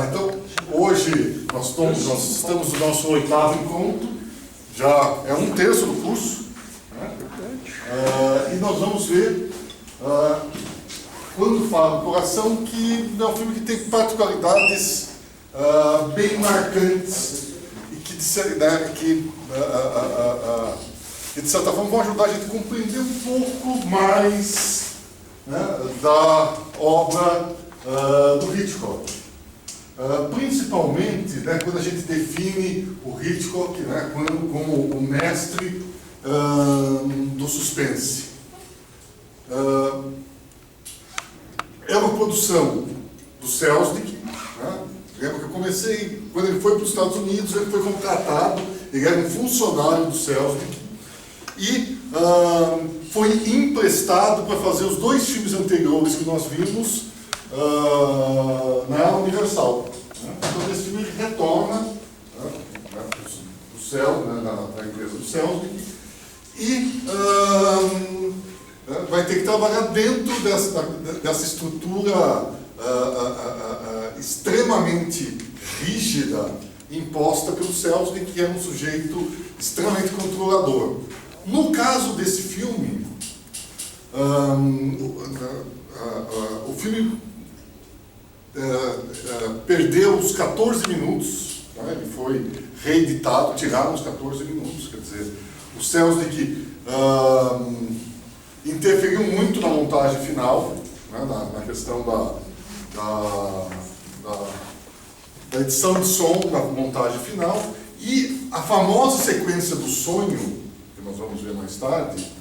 Então, hoje nós estamos no nosso 8º encontro, já é 1/3 do curso, né? E nós vamos ver, quando falo Coração, que é um filme que tem particularidades bem marcantes e que de certa forma vão ajudar a gente a compreender um pouco mais, né, da obra do Hitchcock. Principalmente, né, quando a gente define o Hitchcock, né, como o mestre do suspense. É uma produção do Selznick, né? Lembra que eu comecei, quando ele foi para os Estados Unidos, ele foi contratado, ele era um funcionário do Selznick, e foi emprestado para fazer os 2 filmes anteriores que nós vimos na Universal. Né? Então, esse filme ele retorna do céu, né, na empresa do Selznick, e vai ter que trabalhar dentro dessa estrutura extremamente rígida imposta pelo Selznick, que é um sujeito extremamente controlador. No caso desse filme, o filme perdeu os 14 minutos, né? Ele foi reeditado, tiraram os 14 minutos, quer dizer, o Selznick interferiu muito na montagem final, né? na questão da edição de som, da montagem final, e a famosa sequência do sonho, que nós vamos ver mais tarde,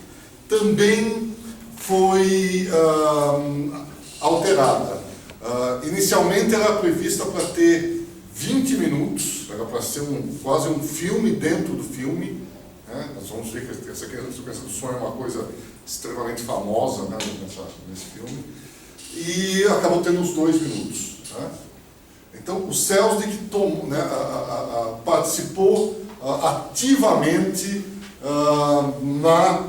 também foi alterada. Inicialmente era prevista para ter 20 minutos, era para ser quase um filme dentro do filme, né? Nós vamos ver que essa sequência do sonho é uma coisa extremamente famosa, né, nesse filme, e acabou tendo os 2 minutos. Né? Então o Selznick participou ativamente na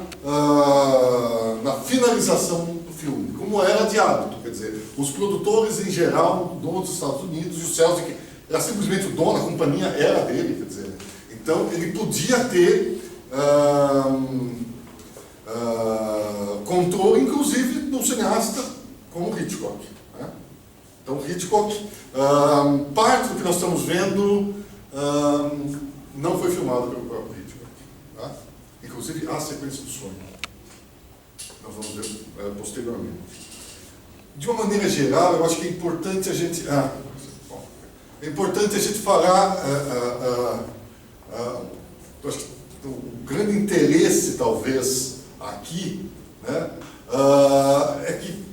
finalização do filme, como era de hábito. Quer dizer, os produtores em geral, donos dos Estados Unidos, e o Selznick era simplesmente o dono, a companhia era dele, quer dizer, então ele podia ter controle, inclusive, no cineasta como Hitchcock. Né? Então Hitchcock, parte do que nós estamos vendo não foi filmado pelo próprio Hitchcock. Tá? Inclusive a sequência do sonho. Nós vamos ver posteriormente. De uma maneira geral, eu acho que é importante a gente... é importante a gente falar... eu acho que o grande interesse, talvez, aqui, né, é que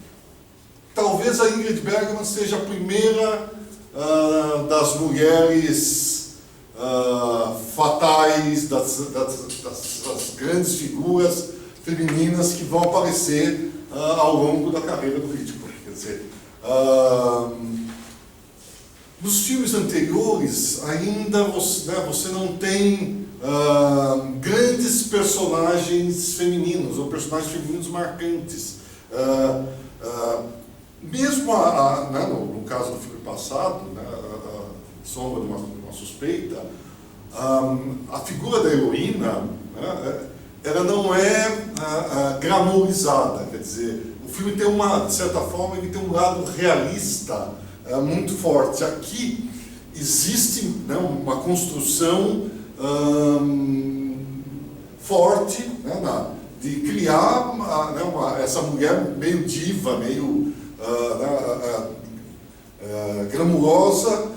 talvez a Ingrid Bergman seja a primeira das mulheres fatais, das grandes figuras femininas que vão aparecer ao longo da carreira do Hitchcock. Quer dizer, nos filmes anteriores ainda você não tem grandes personagens femininos, ou personagens femininos marcantes. Mesmo no caso do filme passado, né, Sombra de uma Suspeita, a figura da heroína, né, ela não é glamourizada, quer dizer, o filme tem de certa forma, ele tem um lado realista muito forte. Aqui existe, né, uma construção forte, né, de criar essa mulher meio diva, meio glamurosa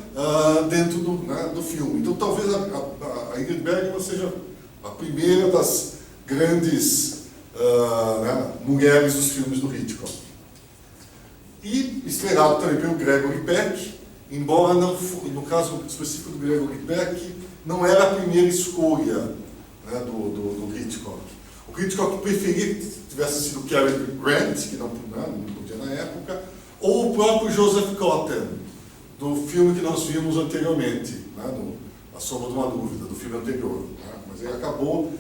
dentro do filme. Então talvez a Ingrid Bergman seja a primeira das grandes mulheres dos filmes do Hitchcock. E estrelado também pelo Gregory Peck, embora não, no caso específico do Gregory Peck, não era a primeira escolha, né, do Hitchcock. O Hitchcock preferia que tivesse sido Cary Grant, que não podia na época, ou o próprio Joseph Cotten, do filme que nós vimos anteriormente, né, A Sombra de uma Dúvida, do filme anterior. Né? Mas ele acabou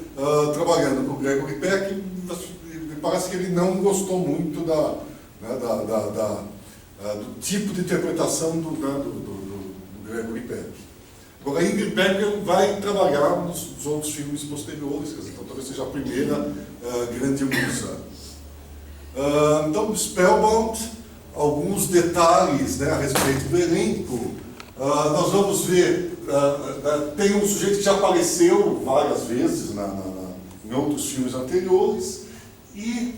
trabalhando com o Gregory Peck, e parece que ele não gostou muito do tipo de interpretação do Gregory Peck. Agora, Ingrid Bergman vai trabalhar nos outros filmes posteriores, então talvez seja a primeira grande musa. Então, Spellbound, alguns detalhes, né, a respeito do elenco. Nós vamos ver, tem um sujeito que já apareceu várias vezes em outros filmes anteriores, e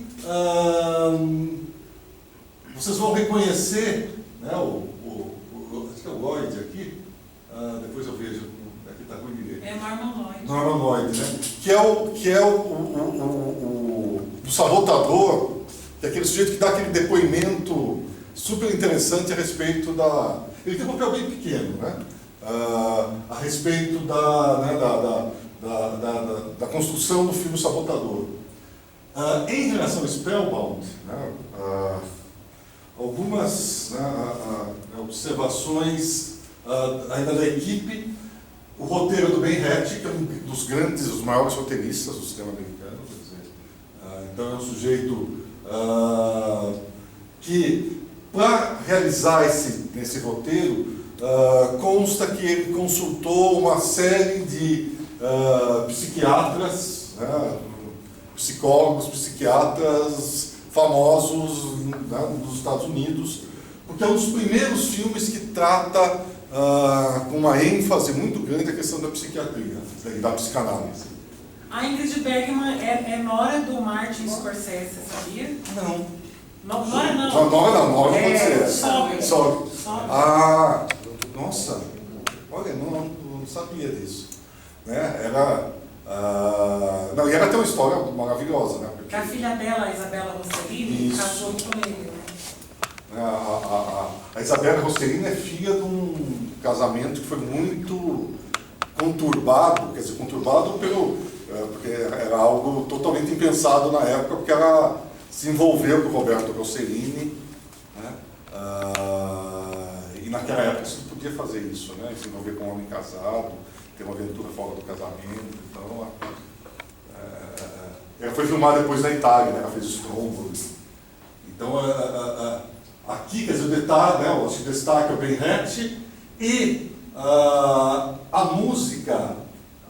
vocês vão reconhecer, né, acho que é o Lloyd aqui, depois eu vejo, aqui está ruim de ver. É Norman Lloyd. Norman Lloyd, né? Que é o sabotador, que é aquele sujeito que dá aquele depoimento super interessante a respeito da... Ele tem um papel bem pequeno, né? A respeito da construção do filme Sabotador. Em relação a Spellbound, né, algumas observações ainda da equipe. O roteiro do Ben Hecht, que é um dos grandes, os maiores roteiristas do cinema americano, quer dizer. Então é um sujeito que, para realizar esse roteiro, consta que ele consultou uma série de psiquiatras, né, psicólogos, psiquiatras famosos, né, dos Estados Unidos, porque é um dos primeiros filmes que trata com uma ênfase muito grande a questão da psiquiatria, da psicanálise. A Ingrid Bergman é nora do Martin Scorsese, sabia? Não. Nora não. Nora pode ser. Sobe. Ah, nossa, olha, não sabia disso. Né? Não, e ela tem uma história maravilhosa, né? Porque a filha dela, a Isabella Rossellini, isso, casou com ele. A Isabella Rossellini é filha de um casamento que foi muito conturbado, quer dizer, conturbado porque era algo totalmente impensado na época, porque ela se envolveu com o Roberto Rossellini, né? E naquela época você não podia fazer isso, né? Se envolver com um homem casado, ter uma aventura fora do casamento. Então, ela foi filmada depois na Itália, né? Ela fez Stromboli. Então, aqui, quer dizer, o detalhe, né? O destaque é o Ben Hecht e a música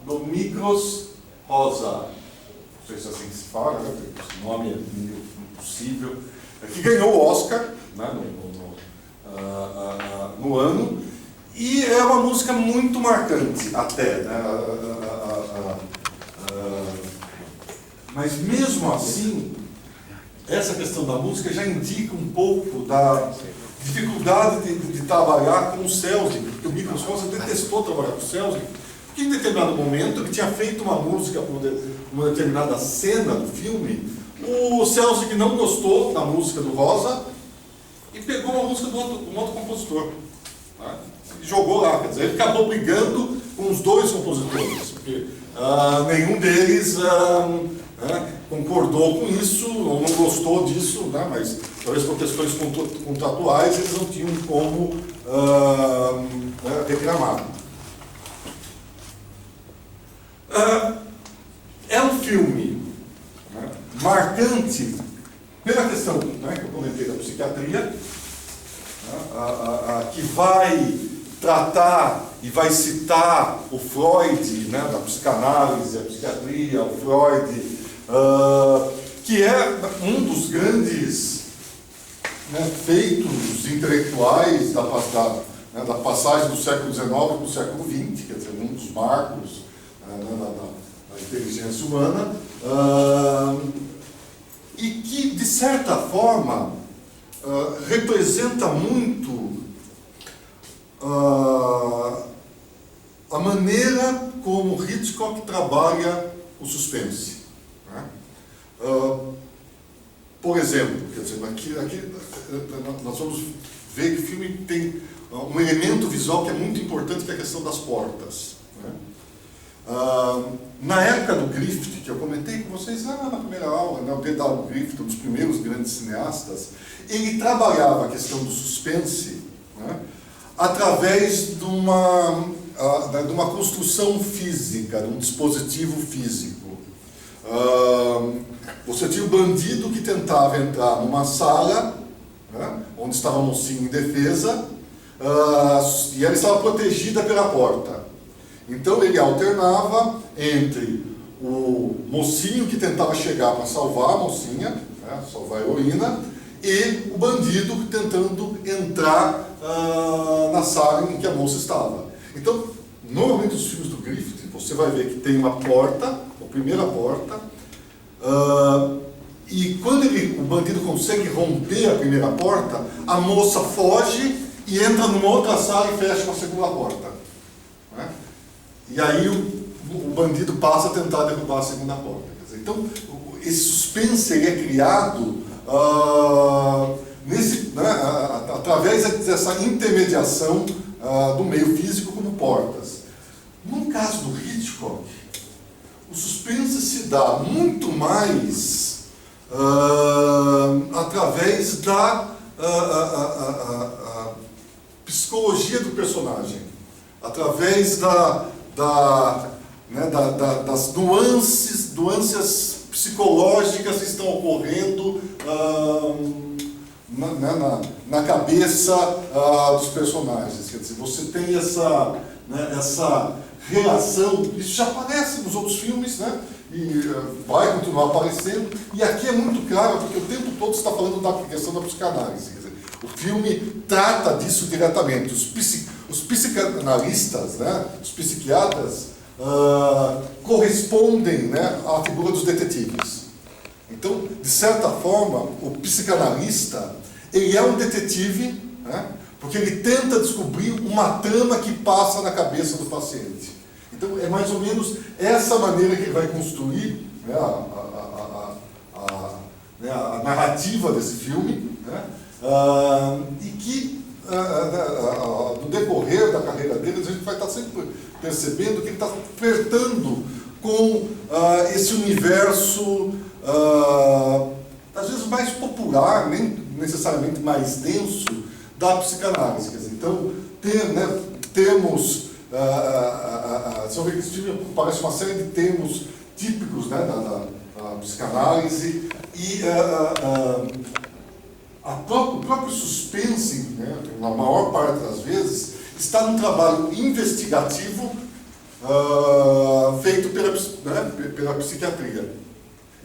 do Miklos Rosa, não sei se é assim que se fala, né? Esse nome é meio impossível, que ganhou o Oscar, né? no ano, e é uma música muito marcante até, né? Mas mesmo assim, essa questão da música já indica um pouco da dificuldade de trabalhar com o Selznick, porque o Miklos Rosa detestou trabalhar com o Selznick, porque em determinado momento ele tinha feito uma música para uma determinada cena do filme, o Selznick não gostou da música do Rosa e pegou uma música de um outro compositor, né? E jogou lá, quer dizer, ele acabou brigando com os dois compositores, porque nenhum deles concordou com isso, ou não gostou disso, né? Mas talvez por questões contratuais eles não tinham como reclamar. É um filme, né, marcante pela questão, né, que eu comentei da psiquiatria, né, que vai tratar e vai citar o Freud, né, da psicanálise, a psiquiatria, o Freud, que é um dos grandes, né, feitos intelectuais da passagem do século XIX para o século XX, quer dizer, um dos marcos da inteligência humana, e que, de certa forma, representa muito a maneira como Hitchcock trabalha o suspense. Né? Por exemplo, quer dizer, aqui nós vamos ver que o filme tem um elemento visual que é muito importante, que é a questão das portas. Né? Na época do Griffith, que eu comentei com vocês na primeira aula, né, o D.W. Griffith, um dos primeiros grandes cineastas, ele trabalhava a questão do suspense, né, através de uma construção física, de um dispositivo físico. Você tinha o bandido que tentava entrar numa sala, né, onde estava a mocinha em defesa, e ela estava protegida pela porta. Então ele alternava entre o mocinho que tentava chegar para salvar a mocinha, né, salvar a heroína, e o bandido tentando entrar na sala em que a moça estava. Então, normalmente os filmes do Griffith, você vai ver que tem uma porta, a primeira porta, e quando o bandido consegue romper a primeira porta, a moça foge e entra numa outra sala e fecha uma segunda porta. Né? E aí o bandido passa a tentar derrubar a segunda porta. Quer dizer, então, esse suspense ele é criado através dessa intermediação do meio físico como portas. No caso do Hitchcock, o suspense se dá muito mais através da psicologia do personagem, através das nuances psicológicas que estão ocorrendo na cabeça dos personagens. Quer dizer, você tem essa relação, isso já aparece nos outros filmes, né? E vai continuar aparecendo, e aqui é muito claro, porque o tempo todo está falando da questão da psicanálise. Quer dizer, o filme trata disso diretamente. Os psicanalistas, né, os psiquiatras, correspondem, né, à figura dos detetives. Então, de certa forma, o psicanalista, ele é um detetive, né, porque ele tenta descobrir uma trama que passa na cabeça do paciente. Então, é mais ou menos essa maneira que ele vai construir, né, a narrativa desse filme, né, e que, no decorrer da carreira dele, a gente vai estar sempre percebendo que ele está flertando com esse universo, às vezes mais popular, nem necessariamente mais denso, da psicanálise. Quer dizer, então, temos, se eu ver que esse filme parece uma série de termos típicos, né, da psicanálise, e o próprio suspense, né, na maior parte das vezes, está num trabalho investigativo feito pela psiquiatria.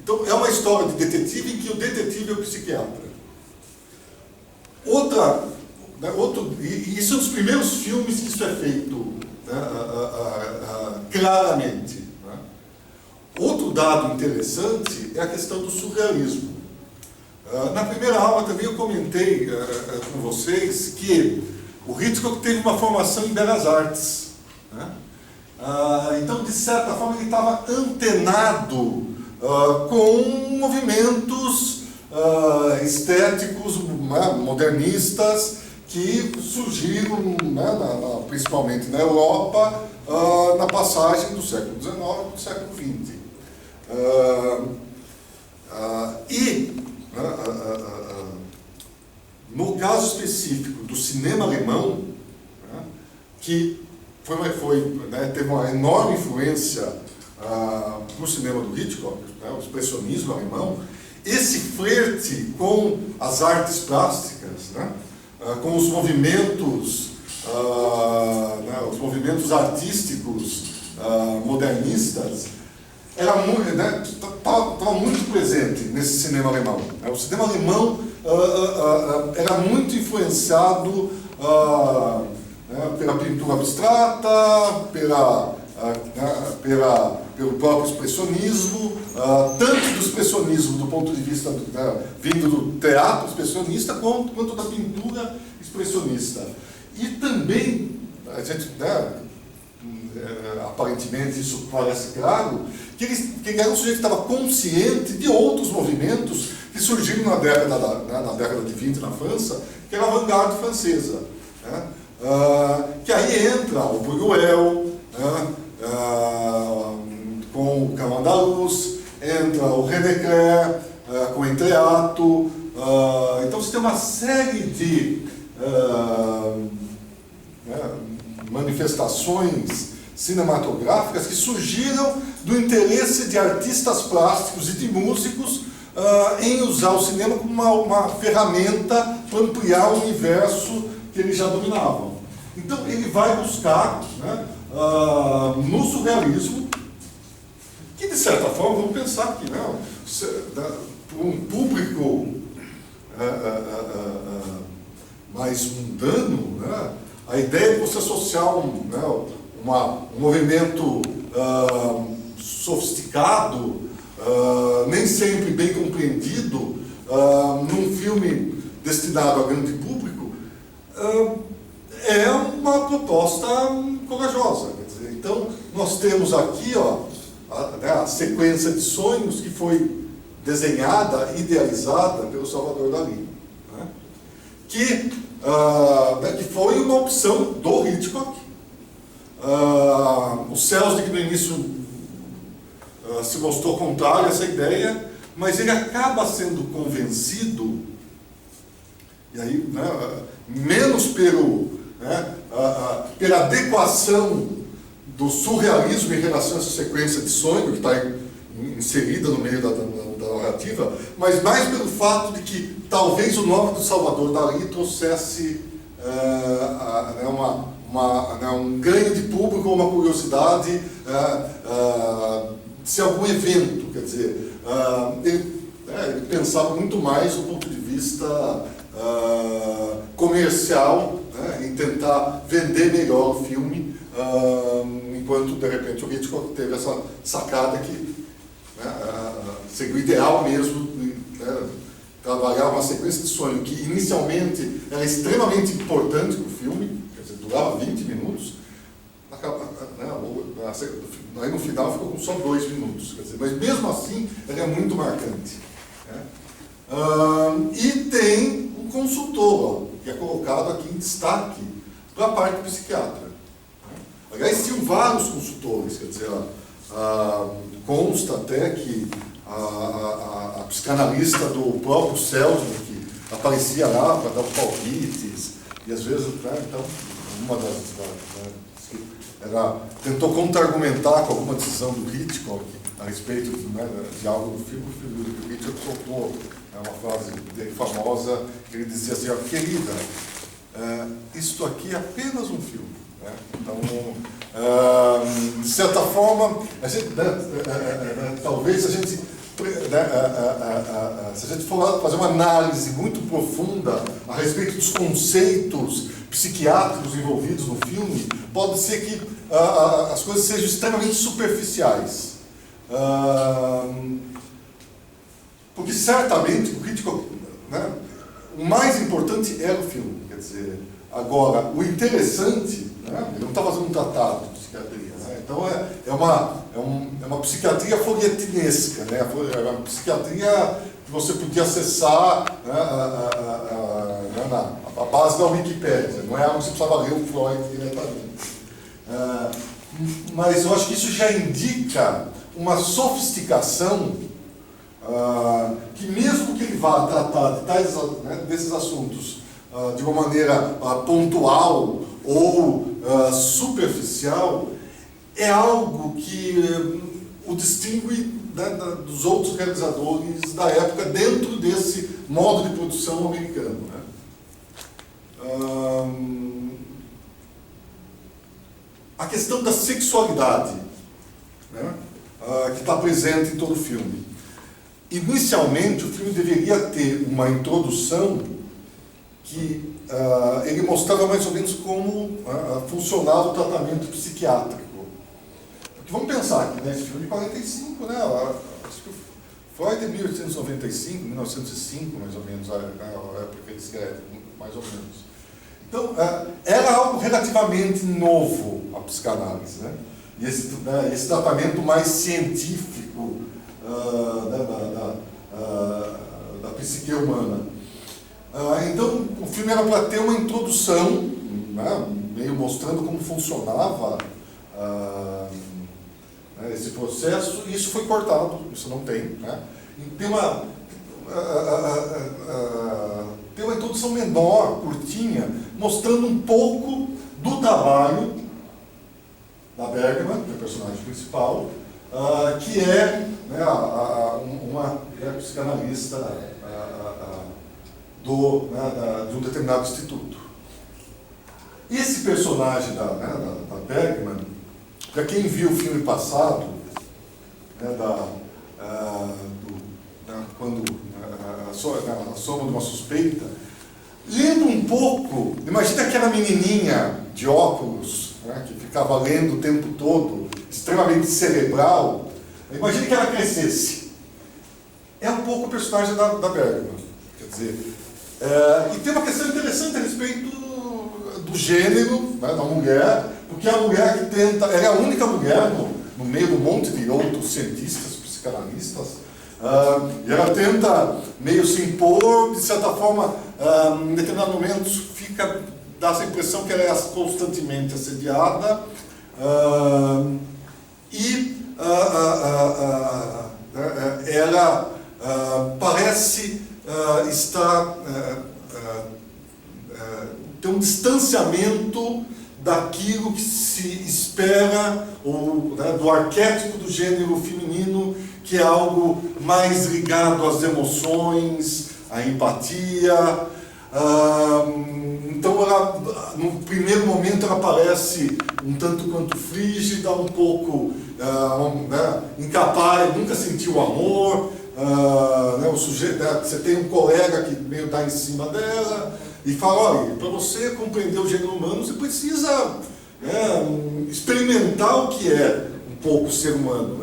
Então, é uma história de detetive em que o detetive é o psiquiatra. E isso é um dos primeiros filmes que isso é feito, né, claramente. Né? Outro dado interessante é a questão do surrealismo. Na primeira aula também eu comentei com vocês que o Hitchcock teve uma formação em Belas Artes. Né? Então, de certa forma, ele estava antenado com movimentos estéticos, modernistas, que surgiram, né, principalmente na Europa, na passagem do século XIX para o século XX. No caso específico do cinema alemão, né, que teve uma enorme influência no cinema do Hitchcock, né, o expressionismo alemão, esse flerte com as artes plásticas, né, com os movimentos artísticos modernistas, estava muito presente nesse cinema alemão. O cinema alemão era muito influenciado pela pintura abstrata, pelo próprio expressionismo, tanto do expressionismo do ponto de vista vindo do teatro expressionista, quanto da pintura expressionista. E também, aparentemente isso parece claro, que ele era um sujeito que estava consciente de outros movimentos que surgiram na década de 20 na França, que era a vanguarda francesa. Né? Que aí entra o Buñuel, com o Camarão da Luz, entra o René Clair, com o Entreato. Então você tem uma série de manifestações cinematográficas que surgiram do interesse de artistas plásticos e de músicos em usar o cinema como uma ferramenta para ampliar o universo que eles já dominavam. Então ele vai buscar, né, no surrealismo, que de certa forma, vamos pensar que, né, para um público mais mundano, né, a ideia de você associar um movimento sofisticado, nem sempre bem compreendido, num filme destinado a grande público, é uma proposta corajosa. Quer dizer, então, nós temos aqui a sequência de sonhos que foi desenhada, idealizada pelo Salvador Dalí, né? Que foi uma opção do Hitchcock. Os Céus, de que no início se mostrou contrário a essa ideia, mas ele acaba sendo convencido, e aí, né, menos pela adequação do surrealismo em relação a essa sequência de sonho que está inserida no meio da narrativa, mas mais pelo fato de que talvez o nome do Salvador Dalí trouxesse um ganho de público ou uma curiosidade de algum evento. Quer dizer, ele pensava muito mais do ponto de vista comercial, né, em tentar vender melhor o filme, enquanto de repente o Hitchcock teve essa sacada que seria o ideal mesmo, né, trabalhar uma sequência de sonho que inicialmente era extremamente importante para o filme, quer dizer, durava 20 minutos, aí no final ficou com só 2 minutos, quer dizer, mas mesmo assim ele é muito marcante, né? E tem um consultor, que é colocado aqui em destaque para a parte psiquiátrica, né? Aliás, tinham vários consultores, quer dizer, consta até que a psicanalista do próprio Selznick que aparecia lá para dar os palpites, e às vezes, né, então, uma ela tentou contra-argumentar com alguma decisão do Hitchcock a respeito de algo do filme. O Hitchcock soltou uma frase dele famosa, que ele dizia assim: querida, isto aqui é apenas um filme, né? Então, de certa forma, talvez se a gente for fazer uma análise muito profunda a respeito dos conceitos psiquiátricos envolvidos no filme, pode ser que as coisas sejam extremamente superficiais. Porque certamente o Hitchcock, né, o mais importante era o filme. Quer dizer, agora, o interessante, né, ele não está fazendo um tratado de psiquiatria, né? Então é uma psiquiatria folhetinesca, né? É uma psiquiatria que você podia acessar, né, a base da Wikipédia, não é algo que você precisava ler o Freud diretamente. Mas eu acho que isso já indica uma sofisticação que, mesmo que ele vá tratar desses assuntos de uma maneira pontual ou superficial, é algo que o distingue, né, dos outros realizadores da época dentro desse modo de produção americano, né? A questão da sexualidade, né, que está presente em todo o filme. Inicialmente, o filme deveria ter uma introdução que ele mostrava mais ou menos como funcionava o tratamento psiquiátrico. Porque vamos pensar que nesse filme de 45, né, acho que Freud é 1895, 1905, mais ou menos, a época que ele escreve, mais ou menos. Então, era algo relativamente novo a psicanálise, né? E esse tratamento mais científico da psique humana. Então, o filme era para ter uma introdução, né, meio mostrando como funcionava esse processo, e isso foi cortado, isso não tem, né? E tem uma introdução menor, curtinha, mostrando um pouco do trabalho da Bergman, que é a personagem principal, que é, né, uma psicanalista de um determinado instituto. Esse personagem da Bergman, para quem viu o filme passado, quando a Soma de uma Suspeita, lendo um pouco, imagina aquela menininha de óculos, que ficava lendo o tempo todo, extremamente cerebral, imagina que ela crescesse. É um pouco o personagem da Bergman. Quer dizer, e tem uma questão interessante a respeito do gênero, da mulher, porque a mulher que tenta, ela é a única mulher no meio de um monte de outros cientistas, psicanalistas, e ela tenta meio se impor, de certa forma, em determinados momentos dá essa impressão que ela é constantemente assediada, e ela parece estar ter um distanciamento daquilo que se espera, do arquétipo do gênero feminino, que é algo mais ligado às emoções, à empatia. Então, no primeiro momento, ela parece um tanto quanto frígida, um pouco incapaz, nunca sentiu amor. O sujeito, você tem um colega que meio está em cima dela e fala: olha, para você compreender o gênero humano, você precisa experimentar o que é um pouco ser humano,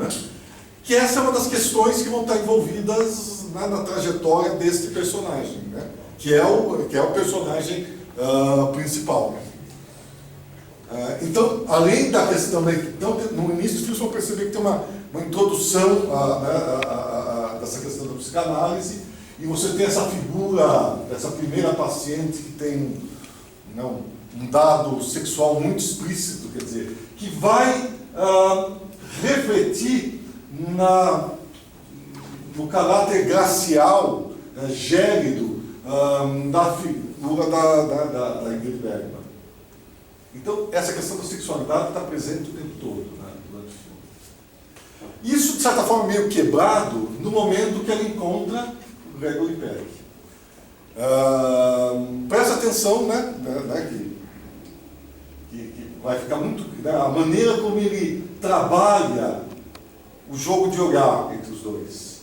Que essa é uma das questões que vão estar envolvidas na trajetória deste personagem, que é o personagem principal. Então, além da questão, no início do filme, você vai perceber que tem uma introdução dessa questão da psicanálise, e você tem essa figura dessa primeira paciente que tem um dado sexual muito explícito, quer dizer, que vai refletir no caráter glacial, gélido, da figura da Ingrid Bergman. Então, essa questão da sexualidade está presente o tempo todo durante o filme. Isso, de certa forma, meio quebrado no momento que ela encontra o Gregory Peck. Presta atenção, que vai ficar muito... a maneira como ele trabalha o jogo de olhar entre os dois.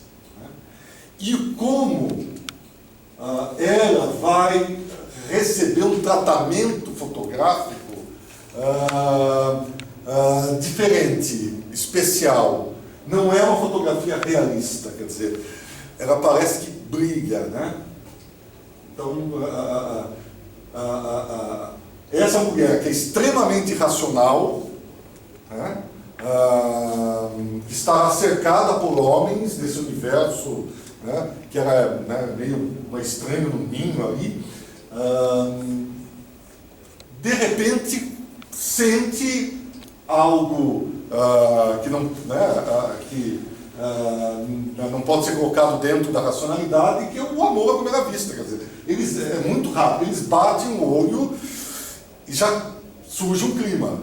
E como ela vai receber um tratamento fotográfico diferente, especial. Não é uma fotografia realista, quer dizer, ela parece que brilha, Então, essa mulher que é extremamente racional, que está cercada por homens desse universo, que ela é meio uma estranha no ninho ali, de repente sente algo que não pode ser colocado dentro da racionalidade, que é o amor à primeira vista. Quer dizer, é muito rápido, eles batem o olho e já surge um clima.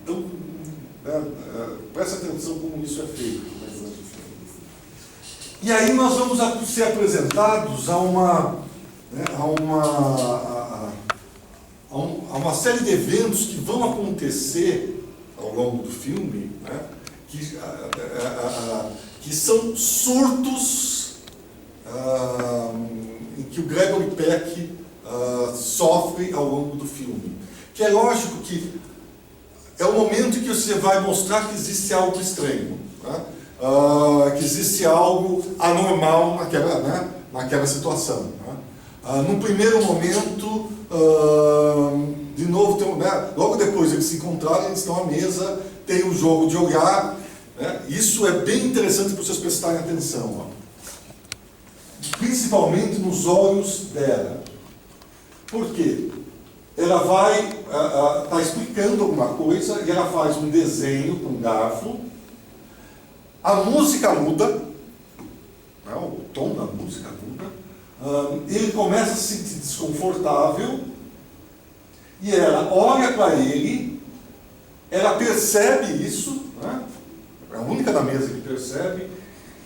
Então, presta atenção como isso é feito. E aí nós vamos ser apresentados a uma série de eventos que vão acontecer ao longo do filme, que são surtos em que o Gregory Peck sofre ao longo do filme. Que é lógico que é o momento em que você vai mostrar que existe algo estranho, que existe algo anormal naquela situação. Num primeiro momento, de novo, logo depois eles se encontrarem, eles estão à mesa, tem o jogo de olhar. Isso é bem interessante para vocês prestarem atenção. Principalmente nos olhos dela. Por quê? Ela vai está explicando alguma coisa e ela faz um desenho com um garfo. A música muda, o tom da música muda. Ele começa a se sentir desconfortável e ela olha para ele, ela percebe isso, é a única da mesa que percebe,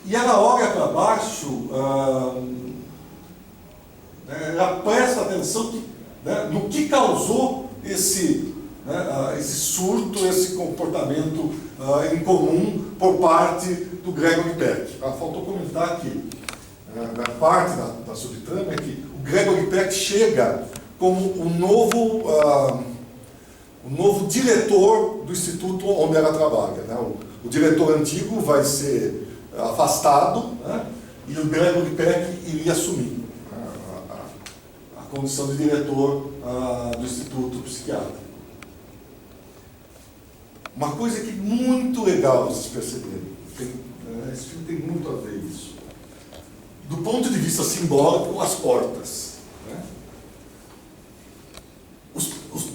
e ela olha para baixo né, ela presta atenção no que causou esse surto, esse comportamento incomum por parte do Gregory Peck. Faltou comentar que na parte da subtrama é que o Gregory Peck chega como o novo diretor do instituto onde ela trabalha. Né? O diretor antigo vai ser afastado, né? E o Gregory Peck iria assumir a condição de diretor do instituto psiquiátrico. Uma coisa que é muito legal vocês perceberem, esse filme tem muito a ver isso. Do ponto de vista simbólico, as portas. Né?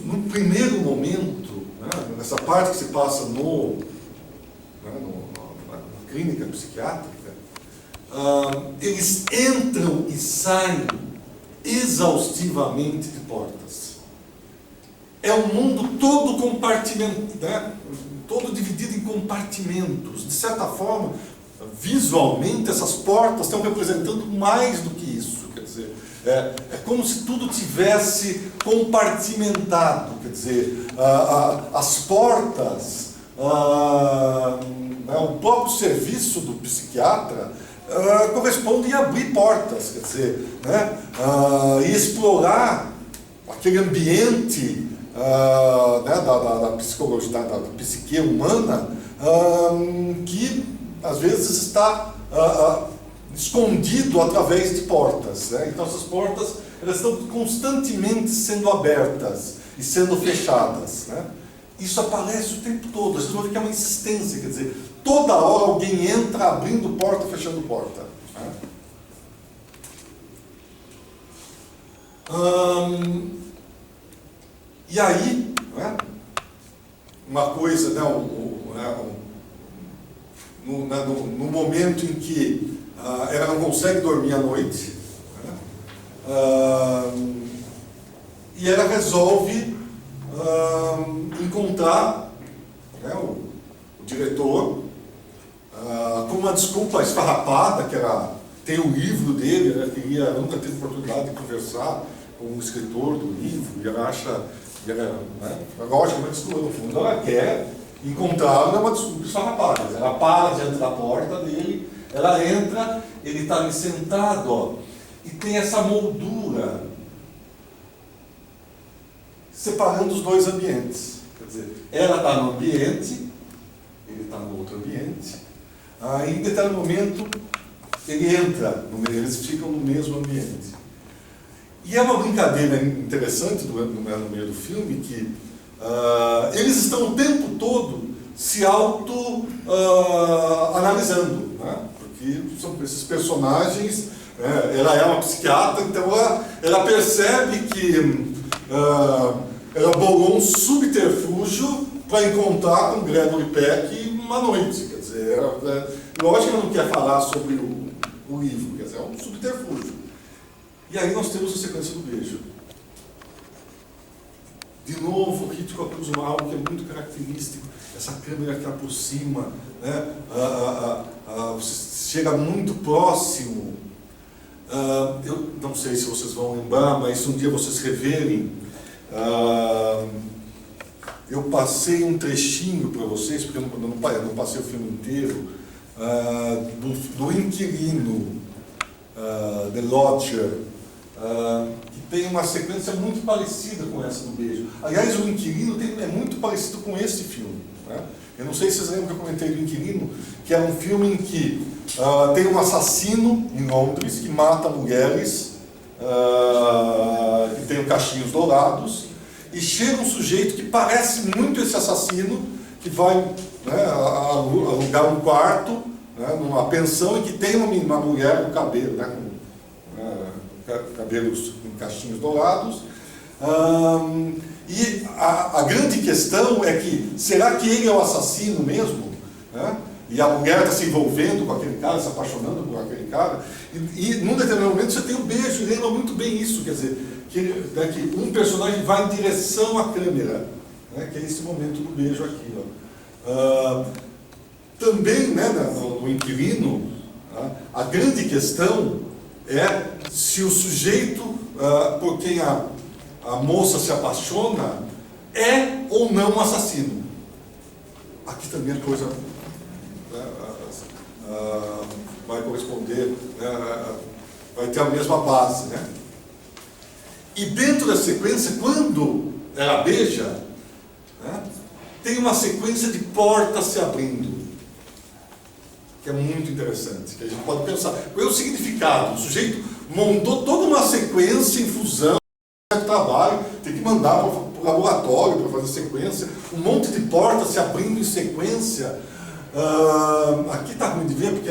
No primeiro momento, né, nessa parte que se passa na clínica psiquiátrica, eles entram e saem exaustivamente de portas. É um mundo todo compartimentado, né? Todo dividido em compartimentos. De certa forma, visualmente, essas portas estão representando mais do que isso. Quer dizer, é como se tudo tivesse compartimentado. Quer dizer, as portas, o próprio serviço do psiquiatra corresponde a abrir portas, quer dizer, né, e explorar aquele ambiente da psicologia, da psique humana, que às vezes está escondido através de portas. Né? Então essas portas elas estão constantemente sendo abertas e sendo fechadas. Né? Isso aparece o tempo todo, vocês vão ver que é uma insistência, quer dizer, toda hora alguém entra abrindo porta, fechando porta. Né? E aí, né, uma coisa, né, no momento em que ela não consegue dormir à noite, né, e ela resolve encontrar, né, o diretor com uma desculpa esfarrapada, que ela tem o livro dele, ela nunca teve oportunidade de conversar com o escritor do livro, e ela acha, né, logicamente, no fundo ela quer encontrá-lo, é uma desculpa esfarrapada. Ela para diante da porta dele, ela entra, ele está ali sentado, ó, e tem essa moldura separando os dois ambientes. Quer dizer, ela está no ambiente, ele está no outro ambiente. Em determinado momento, ele entra, eles ficam no mesmo ambiente. E é uma brincadeira interessante no meio do filme que eles estão o tempo todo se auto-analisando, né? Porque são esses personagens, ela é uma psiquiatra, então ela percebe que ela bolou um subterfúgio para encontrar com Gregory Peck uma noite. Quer dizer, lógico que ela não quer falar sobre o livro, quer dizer, é um subterfúgio. E aí nós temos a sequência do beijo. De novo, o Hitchcock usa algo que é muito característico, essa câmera que aproxima, né? Você chega muito próximo. Eu não sei se vocês vão lembrar, mas se um dia vocês reverem, eu passei um trechinho para vocês, porque eu não passei o filme inteiro, do Inquilino, The Lodger, que tem uma sequência muito parecida com essa do beijo. Aliás, o Inquilino é muito parecido com esse filme. Né? Eu não sei se vocês lembram que eu comentei do Inquilino, que é um filme em que tem um assassino em Londres que mata mulheres, que tem cachinhos dourados, e chega um sujeito que parece muito esse assassino, que vai, né, alugar um quarto, né, numa pensão, e que tem uma mulher com cabelo, né, cabelos com cachinhos dourados. E a grande questão é que, será que ele é o assassino mesmo? Né? E a mulher está se envolvendo com aquele cara, se apaixonando por aquele cara, e num determinado momento você tem um beijo, e lembra muito bem isso, quer dizer, que um personagem vai em direção à câmera, né, que é esse momento do beijo aqui. Ó. Também, né, no Inquilino, a grande questão é se o sujeito por quem a moça se apaixona é ou não um assassino. Aqui também a coisa vai corresponder, vai ter a mesma base, né? E dentro da sequência, quando ela beija, né, tem uma sequência de portas se abrindo, que é muito interessante, que a gente pode pensar. Qual é o significado? O sujeito montou toda uma sequência em fusão de trabalho, tem que mandar para o laboratório para fazer sequência, um monte de portas se abrindo em sequência. Aqui está ruim de ver porque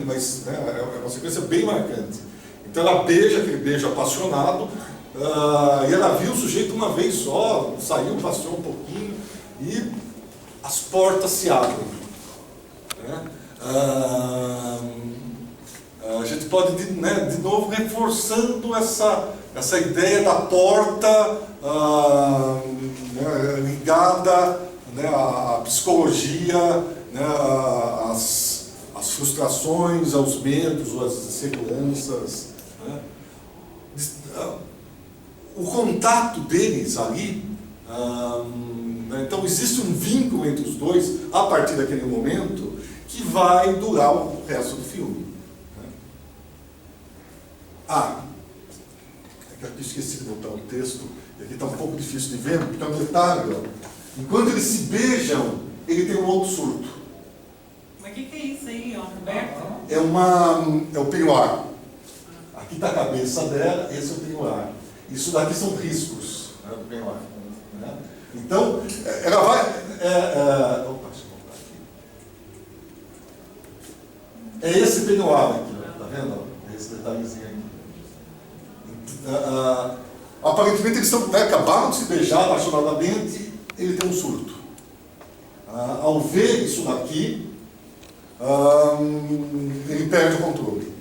mas, né, é uma sequência bem marcante. Então ela beija, aquele beijo apaixonado, e ela viu o sujeito uma vez só, saiu, passeou um pouquinho, e as portas se abrem. Né? A gente pode, né, de novo, reforçando essa ideia da porta né, ligada, né, à psicologia, né, às frustrações, aos medos, às inseguranças. Né? O contato deles ali, né, então existe um vínculo entre os dois, a partir daquele momento, que vai durar o resto do filme. Né? É que eu esqueci de botar o texto, e aqui está um pouco difícil de ver, porque é um detalhe. Ó. Enquanto eles se beijam, ele tem um outro surto. Mas o que é isso aí, ó, Roberto? É o peignoir. Aqui está a cabeça dela, esse é o peignoir. Isso daqui são riscos, né, do peignoir. Né? Então, ela vai... Opa, deixa eu voltar aqui. É esse peignoir aqui, está vendo? Esse detalhezinho aqui. Aparentemente eles estão, né, acabaram de se beijar apaixonadamente, ele tem um surto. Ao ver isso daqui, ele perde o controle.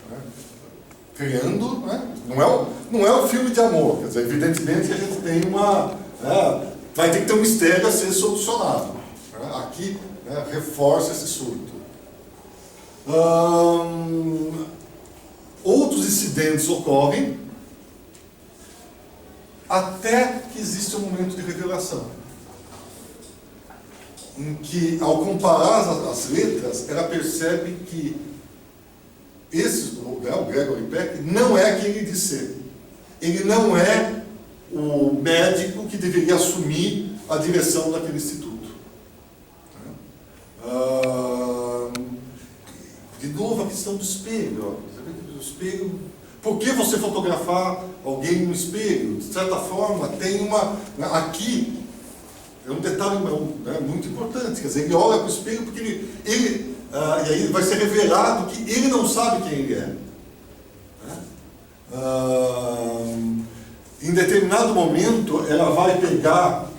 Né? Criando, né? Não é um filme de amor, quer dizer, evidentemente a gente tem vai ter que ter um mistério a ser solucionado. Né? Aqui, né, reforça esse surto. Outros incidentes ocorrem até que existe um momento de revelação, em que, ao comparar as letras, ela percebe que o Gregory Peck não é quem ele diz ser. Ele não é o médico que deveria assumir a direção daquele instituto. De novo, a questão do espelho. Ó. O espelho. Por que você fotografar alguém no espelho? De certa forma, tem uma... Aqui, é um detalhe muito importante. Quer dizer, ele olha para o espelho porque e aí vai ser revelado que ele não sabe quem ele é. Em determinado momento, ela vai pegar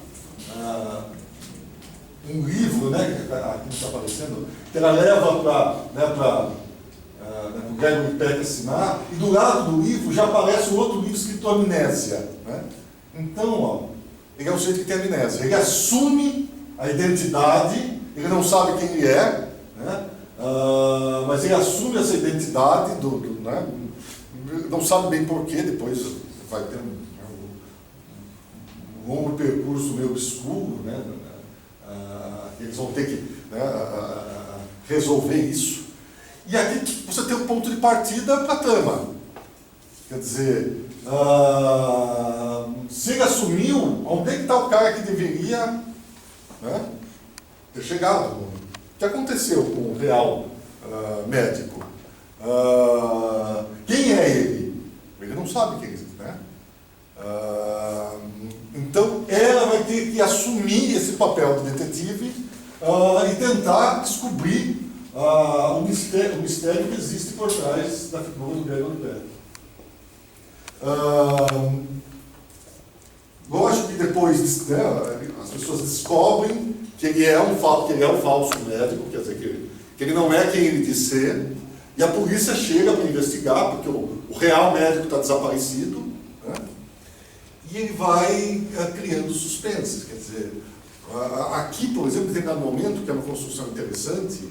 um livro, né, que aqui está aparecendo, que ela leva para o Gregory Peck assinar, e do lado do livro já aparece um outro livro escrito Amnésia. Né? Então, ó, ele é um sujeito que tem amnésia. Ele assume a identidade, ele não sabe quem ele é, né? Mas ele assume essa identidade, né? Não sabe bem porquê, depois vai ter um longo percurso meio obscuro, né? Eles vão ter que, né, resolver isso. E aqui você tem um ponto de partida para a trama. Quer dizer, se ele assumiu, onde é que está o cara que deveria, né, ter chegado? O que aconteceu com o real médico? Quem é ele? Ele não sabe quem é ele, né? Então, ela vai ter que assumir esse papel de detetive e tentar descobrir o mistério que existe por trás da figura do Gregory Peck. Lógico que depois, né, as pessoas descobrem que ele é um falso médico, quer dizer, que ele não é quem ele diz ser, e a polícia chega para investigar, porque o real médico está desaparecido, né, e ele vai criando suspense. Quer dizer, aqui, por exemplo, em determinado momento, que é uma construção interessante,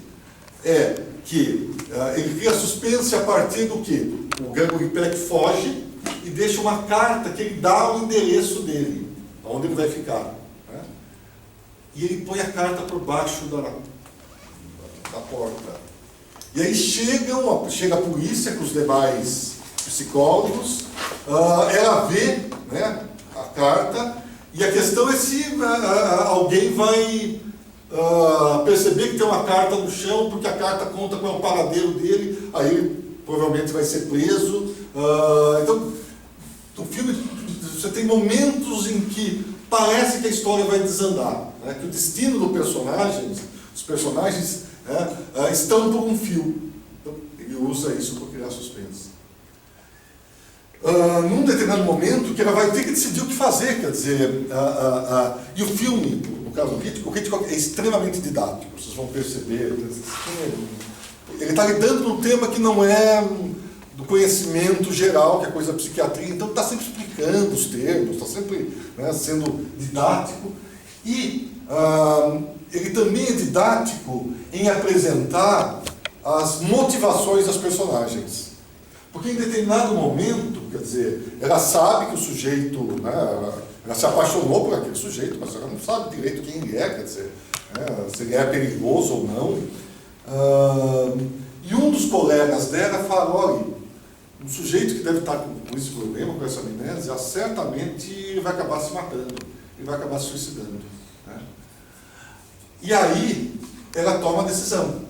que ele cria suspense a partir do que o Gregory Peck foge, e deixa uma carta que ele dá o endereço dele, onde ele vai ficar. Né? E ele põe a carta por baixo da porta. E aí chega a polícia com os demais psicólogos, ela vê, né, a carta, e a questão é se alguém vai perceber que tem uma carta no chão, porque a carta conta com o paradeiro dele, aí ele provavelmente vai ser preso. Então, o filme, você tem momentos em que parece que a história vai desandar, né, que o destino do personagem, os personagens, né, estão por um fio. Então, ele usa isso para criar suspense. Num determinado momento que ela vai ter que decidir o que fazer, quer dizer, e o filme, no caso do Hitchcock é extremamente didático, vocês vão perceber, ele está lidando num tema que não é do conhecimento geral, que é coisa da psiquiatria, então está sempre explicando os termos, está sempre, né, sendo didático, e ele também é didático em apresentar as motivações das personagens. Porque em determinado momento, quer dizer, ela sabe que o sujeito, né, ela se apaixonou por aquele sujeito, mas ela não sabe direito quem ele é, quer dizer, né, se ele é perigoso ou não. E um dos colegas dela fala, olha, um sujeito que deve estar com esse problema, com essa amnésia, certamente vai acabar se matando, ele vai acabar se suicidando. Né? E aí, ela toma a decisão.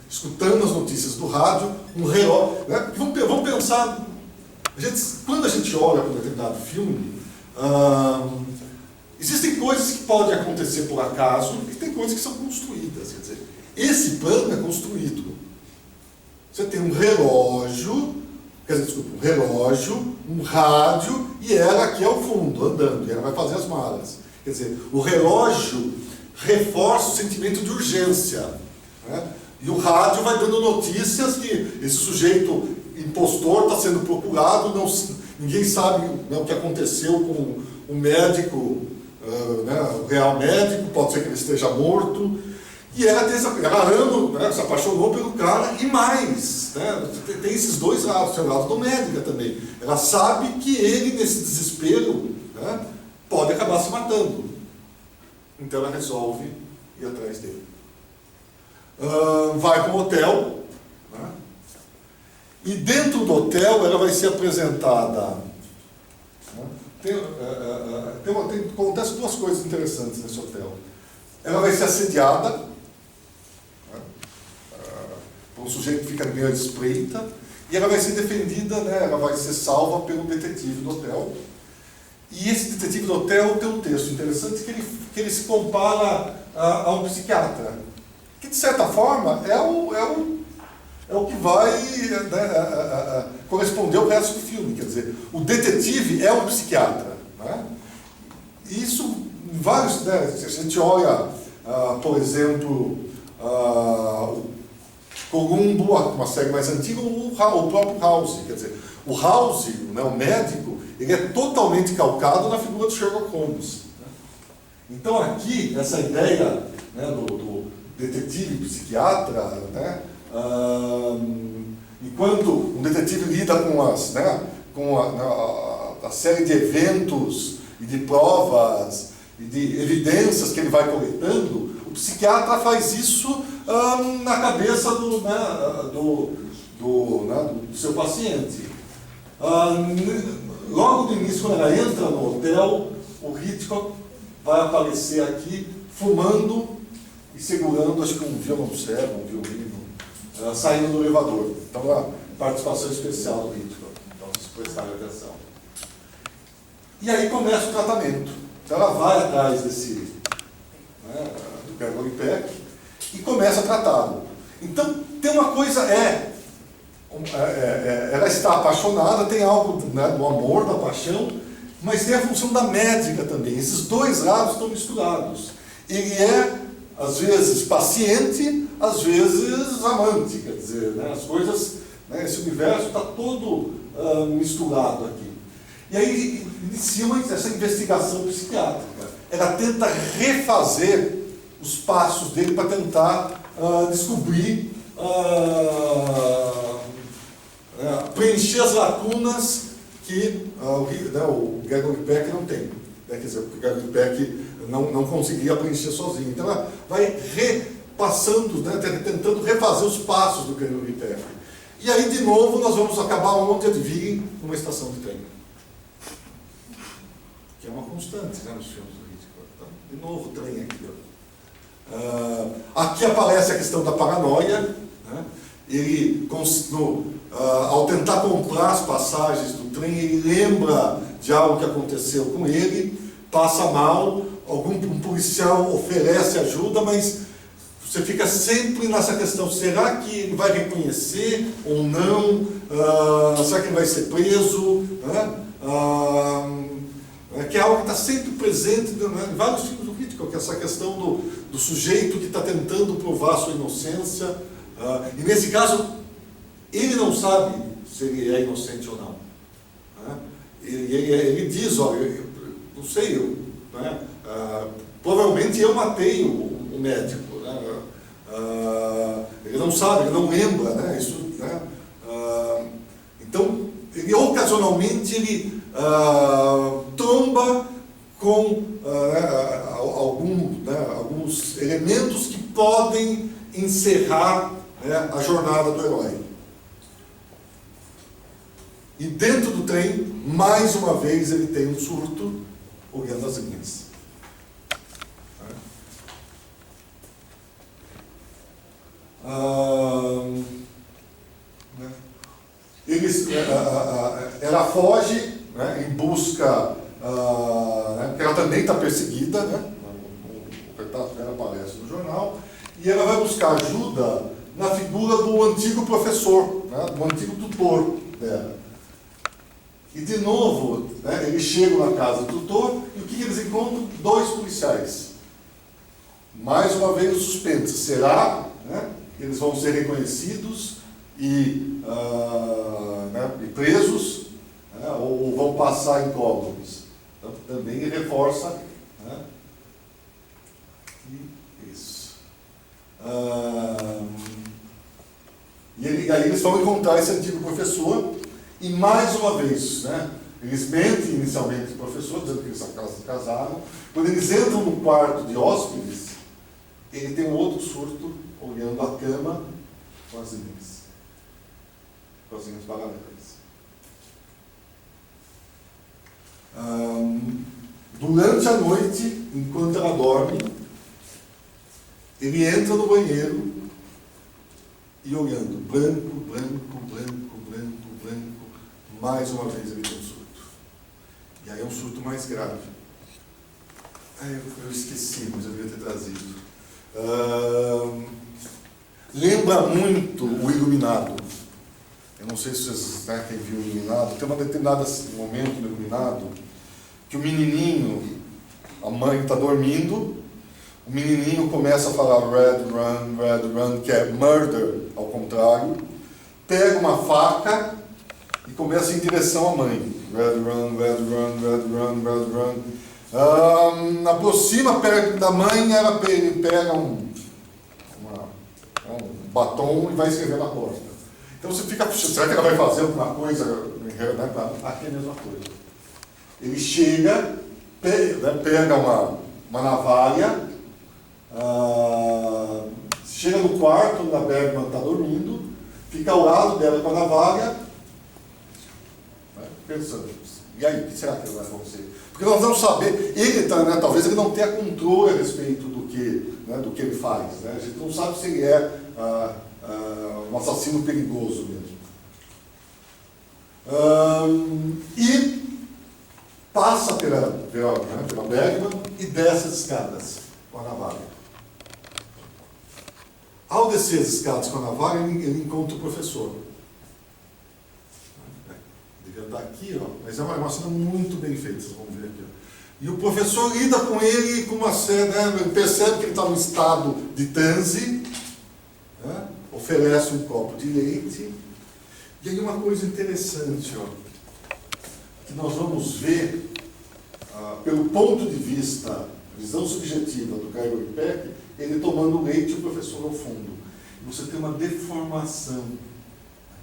Escutando as notícias do rádio, um relógio. Né? Vamos pensar, quando a gente olha para um determinado filme, existem coisas que podem acontecer por acaso e tem coisas que são construídas. Quer dizer, esse plano é construído. Você tem um relógio, um rádio e ela aqui ao fundo, andando, e ela vai fazer as malas. Quer dizer, o relógio reforça o sentimento de urgência. Né? E o rádio vai dando notícias que esse sujeito impostor está sendo procurado, ninguém sabe, né, o que aconteceu com o médico, né, o real médico, pode ser que ele esteja morto. E ela ama, né, se apaixonou pelo cara e mais. Né, tem esses dois lados, tem o lado domédica também. Ela sabe que ele, nesse desespero, né, pode acabar se matando. Então ela resolve ir atrás dele. Vai para um hotel, né? E dentro do hotel ela vai ser apresentada. Né? Acontecem duas coisas interessantes nesse hotel. Ela vai ser assediada, né? Por um sujeito que fica meio à espreita, e ela vai ser defendida, né? Ela vai ser salva pelo detetive do hotel. E esse detetive do hotel tem um texto interessante que ele se compara a um psiquiatra. Que, de certa forma, é o que vai, né, corresponder ao resto do filme. Quer dizer, o detetive é um psiquiatra. Né? E isso, em vários... Né, se a gente olha, por exemplo, o Columbo, uma série mais antiga, o próprio House. Quer dizer, o House, né, o médico, ele é totalmente calcado na figura do Sherlock Holmes. Né? Então, aqui, essa ideia, né, do detetive psiquiatra, né? Enquanto um detetive lida com a série de eventos e de provas e de evidências que ele vai coletando, o psiquiatra faz isso na cabeça do seu paciente. Logo no início, quando ela entra no hotel, o Hitchcock vai aparecer aqui fumando e segurando, acho que um violoncelo, um violino, saindo do elevador. Então, a participação especial do Hitchcock. Então, se prestarem atenção. E aí começa o tratamento. Então, ela vai atrás desse, né, do Gregory Peck e começa a tratá-lo. Então, tem uma coisa, ela está apaixonada, tem algo, né, do amor, da paixão, mas tem a função da médica também. Esses dois lados estão misturados. Ele é, às vezes, paciente, às vezes amante, quer dizer, né, as coisas, né, esse universo está todo misturado aqui. E aí inicia essa investigação psiquiátrica. Ela tenta refazer os passos dele para tentar descobrir, preencher as lacunas que o Gregory Peck não tem. Quer dizer, porque o Gregory Peck não conseguia preencher sozinho. Então ela vai repassando, tentando refazer os passos do Gregory Peck. E aí, de novo, nós vamos acabar onde? Adivinhem, numa estação de trem. Que é uma constante, nos filmes do Hitchcock. Então, de novo, o trem aqui. Aqui aparece a questão da paranoia. Ele, ao tentar comprar as passagens do trem, ele lembra de algo que aconteceu com ele, passa mal, um policial oferece ajuda, mas você fica sempre nessa questão: será que ele vai reconhecer ou não? Será que ele vai ser preso? Que é algo que está sempre presente em vários filmes do Hitchcock, essa questão do sujeito que está tentando provar sua inocência. E nesse caso, ele não sabe se ele é inocente ou não. Ele diz: olha, eu não sei, provavelmente eu matei o médico. Ele não sabe, ele não lembra. Então, ele ocasionalmente ele tromba com alguns elementos que podem encerrar a jornada do herói. E dentro do trem, mais uma vez, ele tem um surto olhando as linhas. Ela foge em busca, porque ela também está perseguida, o retrato dela aparece no jornal, e ela vai buscar ajuda na figura do antigo professor, do antigo tutor dela. E de novo, eles chegam na casa do tutor, e o que eles encontram? 2 policiais. Mais uma vez o suspense: será que eles vão ser reconhecidos e presos, ou vão passar incólumes? Então, também ele reforça isso. E aí eles vão encontrar esse antigo professor, e mais uma vez, eles mentem inicialmente o professor, dizendo que eles se casaram. Quando eles entram no quarto de hóspedes, ele tem um outro surto, olhando a cama com as linhas paralelas. Durante a noite, enquanto ela dorme, ele entra no banheiro e, olhando branco, mais uma vez ele tem um surto. E aí é um surto mais grave. Eu esqueci, mas eu devia ter trazido. Lembra muito o Iluminado. Eu não sei se vocês, quem viu o Iluminado, tem um determinado momento no Iluminado que o menininho, a mãe está dormindo, o menininho começa a falar red run, que é murder ao contrário, pega uma faca e começa em direção à mãe. Red run. Aproxima perto da mãe, ele pega um batom e vai escrever na porta. Então você fica: será que ela vai fazer alguma coisa? Aqui é a mesma coisa. Ele chega, pega uma navalha, chega no quarto onde a Bergman está dormindo, fica ao lado dela com a navalha, pensando: e aí, o que será que vai acontecer? Porque nós vamos saber, ele talvez ele não tenha controle a respeito do que ele faz. A gente não sabe se ele é um assassino perigoso mesmo. E passa pela Bergman e desce as escadas com a navalha. Ao descer as escadas com a navalha, ele encontra o professor. Devia estar aqui, mas é uma cena muito bem feita, vocês vão ver aqui. E o professor lida com ele com uma cena, ele percebe que ele está no estado de transe, oferece um copo de leite. E aí uma coisa interessante, que nós vamos ver, pelo ponto de vista, visão subjetiva do Gregory Peck, ele tomando leite e o professor ao fundo. Você tem uma deformação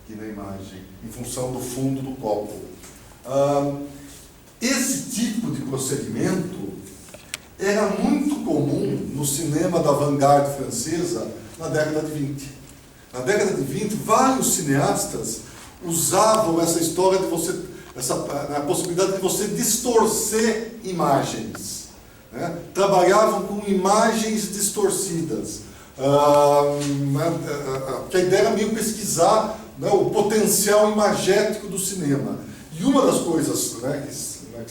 aqui na imagem, em função do fundo do copo. Esse tipo de procedimento era muito comum no cinema da vanguarda francesa na década de 20. Na década de 20, vários cineastas usavam essa história de você, a possibilidade de você distorcer imagens, né? Trabalhavam com imagens distorcidas. Que a ideia era meio pesquisar, né, o potencial imagético do cinema. E uma das coisas, né, que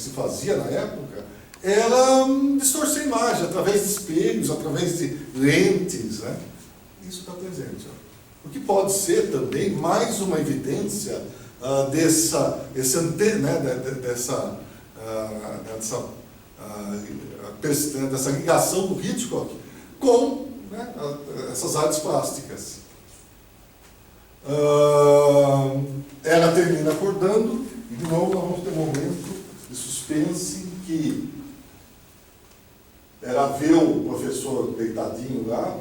se fazia na época era distorcer a imagem através de espelhos, através de lentes, né? Isso está presente. O que pode ser também mais uma evidência dessa ligação do Hitchcock com, né, essas artes plásticas. Ela termina acordando e de novo nós vamos ter um momento de suspense em que ela vê o professor deitadinho lá.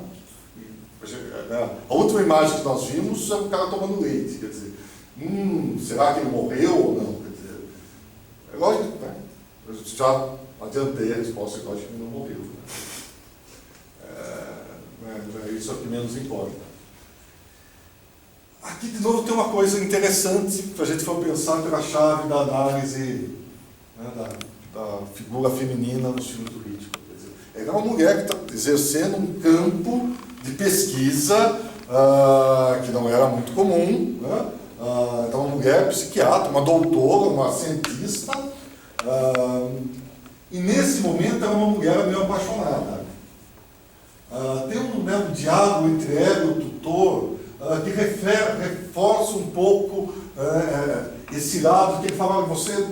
A última imagem que nós vimos é o cara tomando leite, quer dizer, será que ele morreu ou não? Quer dizer, é lógico, né? Eu já adiantei a resposta, eu acho que ele não morreu. Né? Isso é o que menos importa. Aqui, de novo, tem uma coisa interessante para a gente for pensar pela chave da análise, né, da figura feminina nos filmes do Hitchcock. Quer dizer, ela é uma mulher que está exercendo um campo de pesquisa que não era muito comum, né? Então, uma mulher psiquiatra, uma doutora, uma cientista, e nesse momento ela é uma mulher meio apaixonada. Tem um diálogo entre ela e o tutor que reforça um pouco esse lado que ele fala: você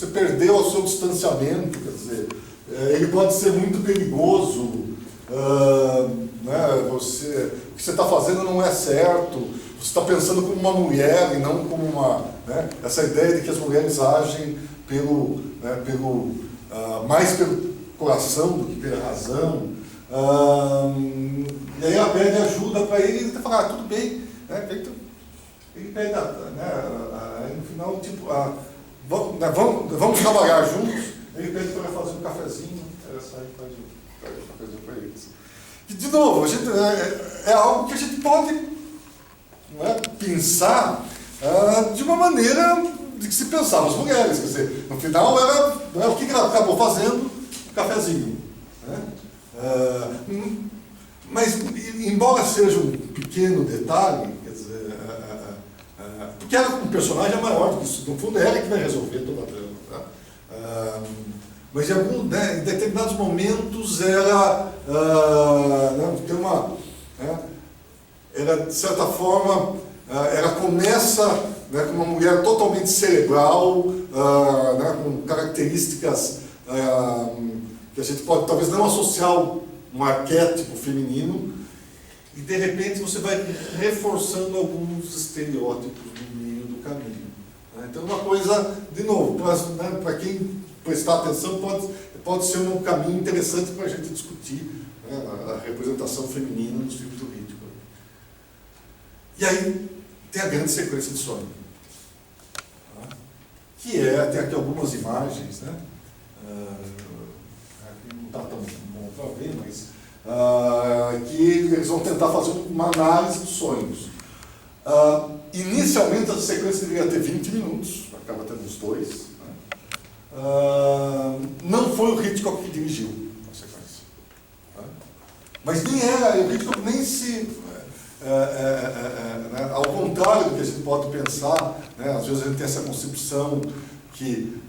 perdeu o seu distanciamento, quer dizer, ele pode ser muito perigoso, né, o que você está fazendo não é certo, você está pensando como uma mulher e não como uma... Né, essa ideia de que as mulheres agem mais pelo coração do que pela razão. E aí ela pede ajuda para ele e ele fala: tudo bem. Né, ele pede, aí no final, tipo, vamos trabalhar juntos. Ele pede para ela fazer um cafezinho, ela sai e faz um cafezinho para eles. E, de novo, é algo que a gente pode, né, pensar de uma maneira de que se pensava as mulheres. Quer dizer, no final, o que ela acabou fazendo? Um cafezinho. Né? Mas, embora seja um pequeno detalhe, quer dizer, porque ela, como personagem, é maior do que isso. No fundo, é ela que vai resolver toda a trama. Tá? Mas em determinados momentos ela tem uma... ela, de certa forma, ela começa, né, com uma mulher totalmente cerebral, né, com características que a gente pode talvez não associar um arquétipo feminino, e de repente você vai reforçando alguns estereótipos no meio do caminho. Né? Então, uma coisa, de novo, para quem prestar atenção, pode ser um caminho interessante para a gente discutir, né, a representação feminina nos filmes do Hitchcock. E aí tem a grande sequência de sonho, que tem aqui algumas imagens, né? Aqui não está tão bom para ver, mas que eles vão tentar fazer uma análise dos sonhos. Inicialmente a sequência deveria ter 20 minutos, acaba tendo uns 2. Não foi o Hitchcock que dirigiu a sequência. Mas nem era, o Hitchcock nem se... né, ao contrário do que a gente pode pensar, né, às vezes a gente tem essa concepção que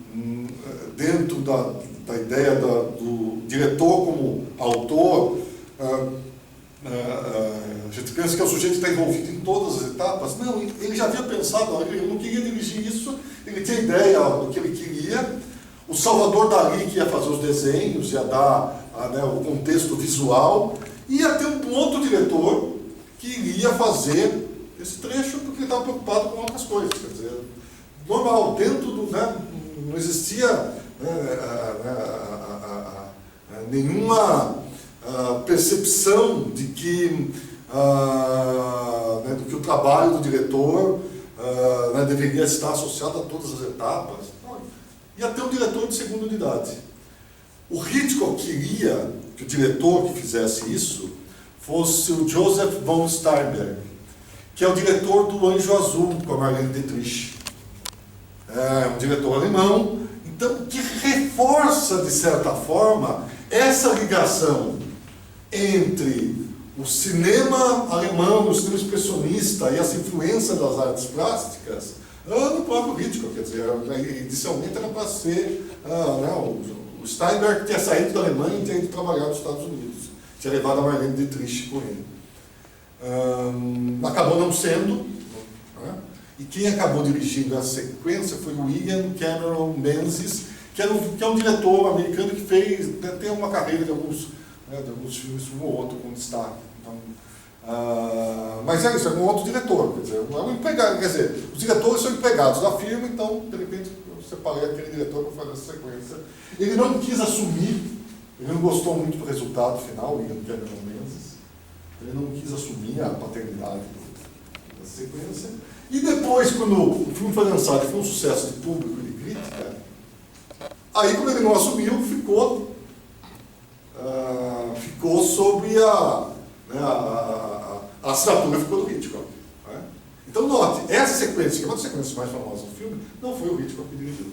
dentro da ideia do diretor como autor, a gente pensa que o sujeito está envolvido em todas as etapas. Não, ele já havia pensado, ele não queria dirigir isso, ele tinha ideia do que ele queria. O Salvador Dalí, que ia fazer os desenhos, ia dar o contexto visual, e ia ter um outro diretor que iria fazer esse trecho porque ele estava preocupado com outras coisas. Quer dizer, normal, dentro do... Né, não existia nenhuma percepção de que o trabalho do diretor deveria estar associado a todas as etapas. Não, ia ter um diretor de segunda unidade. O Hitchcock queria que o diretor que fizesse isso fosse o Joseph von Steinberg, que é o diretor do Anjo Azul, com a Marlene Dietrich. É um diretor alemão, então, que reforça, de certa forma, essa ligação entre o cinema alemão, o cinema expressionista e essa influência das artes plásticas no próprio Hitchcock. Quer dizer, inicialmente era para ser o Steinberg tinha saído da Alemanha e tinha ido trabalhar nos Estados Unidos. Tinha levado a Marlene Dietrich com ele. Acabou não sendo, né? E quem acabou dirigindo essa sequência foi o William Cameron Menzies, que é um diretor americano que tem uma carreira de alguns filmes, um ou outro com destaque. Então, mas é isso, é um outro diretor, quer dizer, é um empregado, quer dizer, os diretores são empregados da firma, então, de repente, eu separei aquele diretor para fazer essa sequência. Ele não quis assumir, ele não gostou muito do resultado final, o William Cameron Menzies, ele não quis assumir a paternidade da sequência. E depois, quando o filme foi lançado e foi um sucesso de público e de crítica, aí, como ele não assumiu, ficou sobre a assinatura ficou do Hitchcock. Né? Então, note, essa sequência, que é uma das sequências mais famosas do filme, não foi o Hitchcock que dirigiu.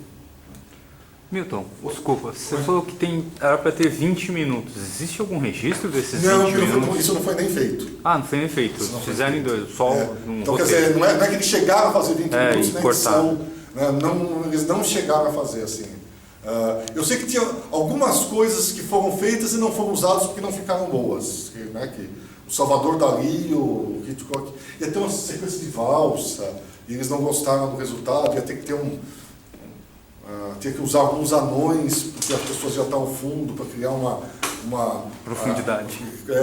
Milton, desculpa, você falou que era para ter 20 minutos. Existe algum registro desses 20 minutos? Não, isso não foi nem feito. Ah, não foi nem feito. Fizeram em dois, só um então, roteiro. Quer dizer, não é que eles chegaram a fazer 20 minutos na cortar. edição. Né? Eles não chegaram a fazer assim. Eu sei que tinha algumas coisas que foram feitas e não foram usadas porque não ficaram boas. Que o Salvador Dalí, o Hitchcock, ia ter uma sequência de valsa, e eles não gostaram do resultado, ia ter que ter tinha que usar alguns anões, porque as pessoas iam estar ao fundo para criar uma profundidade.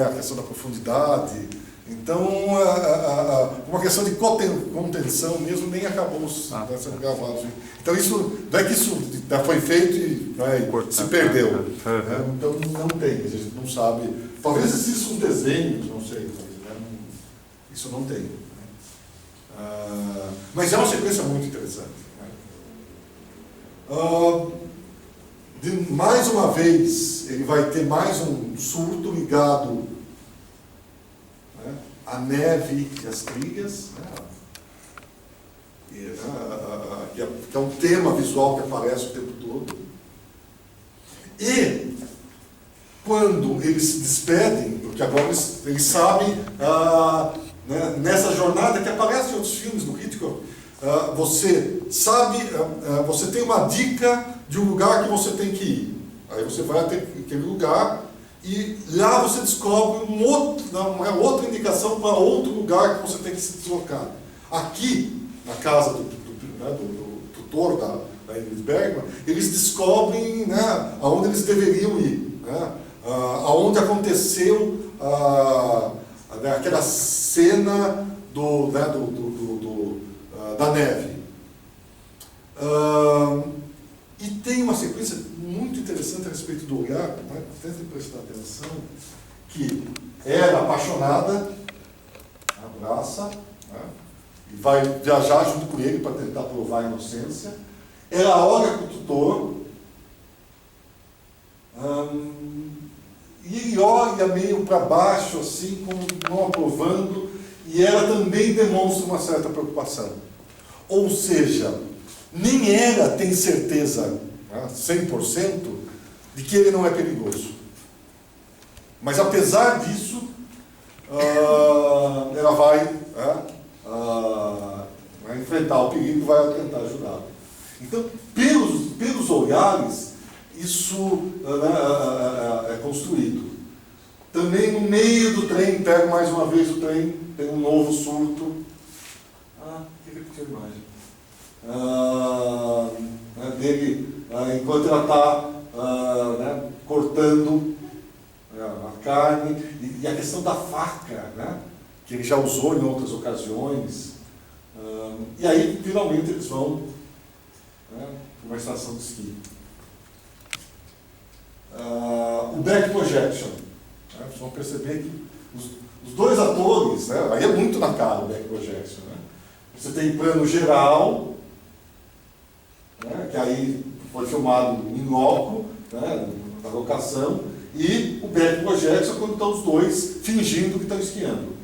A questão da profundidade. Então, uma questão de contenção mesmo nem acabou sendo gravado. Então, isso não é que isso já foi feito e se perdeu. Então, não tem, a gente não sabe. Talvez existam uns desenhos, não sei, isso não tem. Mas é uma sequência muito interessante. Mais uma vez, ele vai ter mais um surto ligado à neve e às trilhas, que é um tema visual que aparece o tempo todo. E, quando eles se despedem, porque agora eles sabem, nessa jornada que aparece em outros filmes do Hitchcock, você sabe, você tem uma dica de um lugar que você tem que ir. Aí você vai até aquele lugar e lá você descobre uma outra indicação para outro lugar que você tem que se deslocar. Aqui, na casa do tutor da Ingrid Bergman, eles descobrem aonde eles deveriam ir, aonde aconteceu aquela cena da neve. E tem uma sequência muito interessante a respeito do olhar, tentem prestar atenção, que ela, apaixonada, abraça, e vai viajar junto com ele para tentar provar a inocência. Ela olha para o tutor, e ele olha meio para baixo, assim, como não aprovando, e ela também demonstra uma certa preocupação. Ou seja, nem ela tem certeza, 100%, de que ele não é perigoso. Mas, apesar disso, ela vai enfrentar o perigo e vai tentar ajudá-lo. Então, pelos olhares, isso é construído. Também no meio do trem, pego mais uma vez o trem, tem um novo surto. Queria repetir a imagem. Dele, enquanto ela está cortando a carne, e a questão da faca, que ele já usou em outras ocasiões. E aí, finalmente, eles vão para uma estação de esqui. O back projection. Vocês vão perceber que os dois atores, aí é muito na cara o back projection. Você tem plano geral, que aí foi filmado em loco, né, na locação, e o back projection quando estão os dois fingindo que estão esquiando.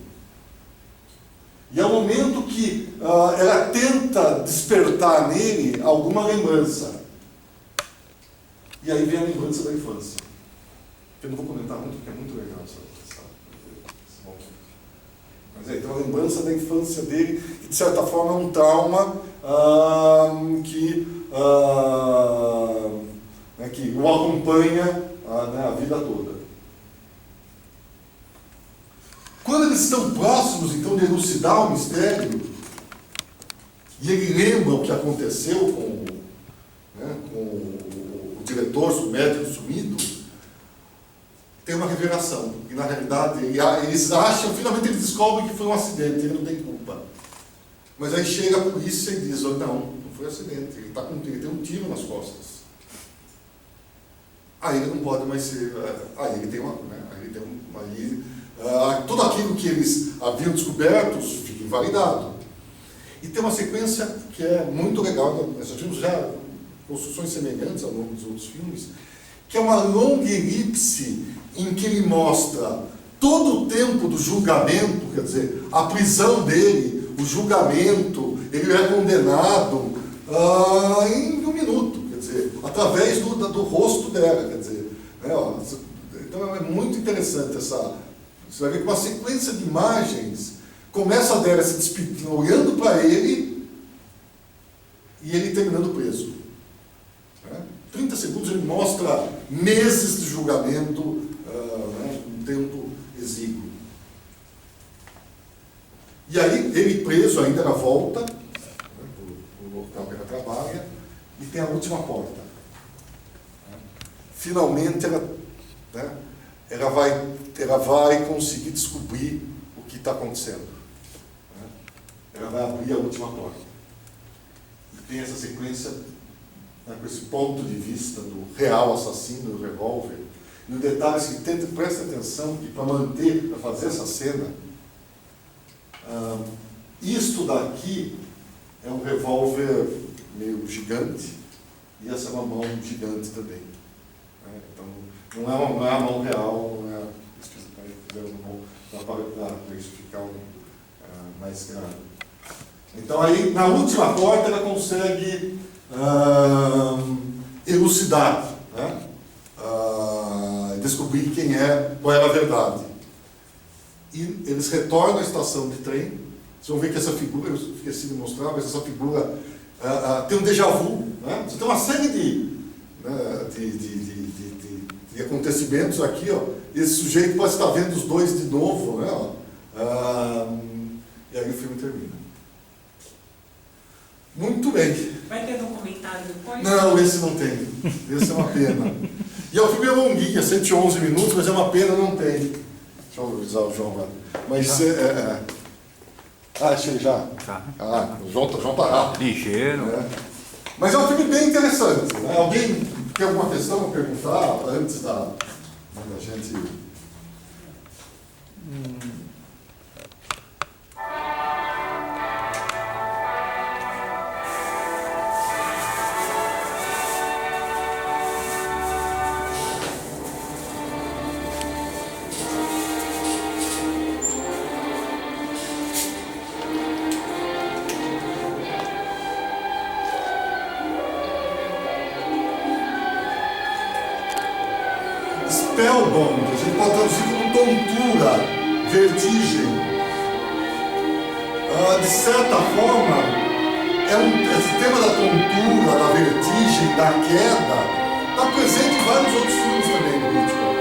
E é o momento que ela tenta despertar nele alguma lembrança. E aí vem a lembrança da infância. Eu não vou comentar muito, porque é muito legal esse momento. Mas é, então a lembrança da infância dele, que de certa forma é um trauma que o acompanha né, a vida toda. Quando eles estão próximos, então, de elucidar o mistério, e ele lembra o que aconteceu com o diretor, o médico sumido, tem uma revelação. E, na realidade, eles acham, finalmente eles descobrem que foi um acidente, ele não tem culpa. Mas aí chega a polícia e diz, não foi acidente, ele tem um tiro nas costas. Aí ele não pode mais ser... Aí ele tem uma... tudo aquilo que eles haviam descoberto fica invalidado. E tem uma sequência que é muito legal, nós já tivemos já construções semelhantes ao longo dos outros filmes, que é uma longa elipse em que ele mostra todo o tempo do julgamento, quer dizer, a prisão dele, o julgamento, ele é condenado em um minuto, quer dizer, através do rosto dela, quer dizer. Então é muito interessante essa... Você vai ver que uma sequência de imagens começa dela se despedindo, olhando para ele e ele terminando preso. 30 segundos ele mostra meses de julgamento, um tempo exíguo. E aí, ele preso ainda na volta, o local que ela trabalha, e tem a última porta. Finalmente ela vai conseguir descobrir o que está acontecendo. Ela vai abrir a última porta. E tem essa sequência com esse ponto de vista do real assassino, do revólver. E o detalhe é que preste atenção que para fazer essa cena, isto daqui é um revólver meio gigante e essa é uma mão gigante também. Então, não é a mão real, não é para isso ficar mais claro. Então aí, na última porta, ela consegue elucidar, descobrir qual era a verdade. E eles retornam à estação de trem. Vocês vão ver que essa figura, eu esqueci de mostrar, mas essa figura tem um déjà vu. Você tem uma série de acontecimentos aqui, esse sujeito pode estar vendo os dois de novo, e aí o filme termina. Muito bem. Vai ter documentário depois? Não, esse não tem. Esse é uma pena. E o filme é longuinho, 111 minutos, mas é uma pena, não tem. Deixa eu avisar o João lá. Mas achei já. O João tá rápido. Ligeiro. Mas é um filme bem interessante. Alguém tem alguma questão a perguntar antes da gente... Spellbound, a gente pode traduzir como tontura, vertigem. De certa forma, esse tema da tontura, da vertigem, da queda, está presente em vários outros filmes também do Hitchcock.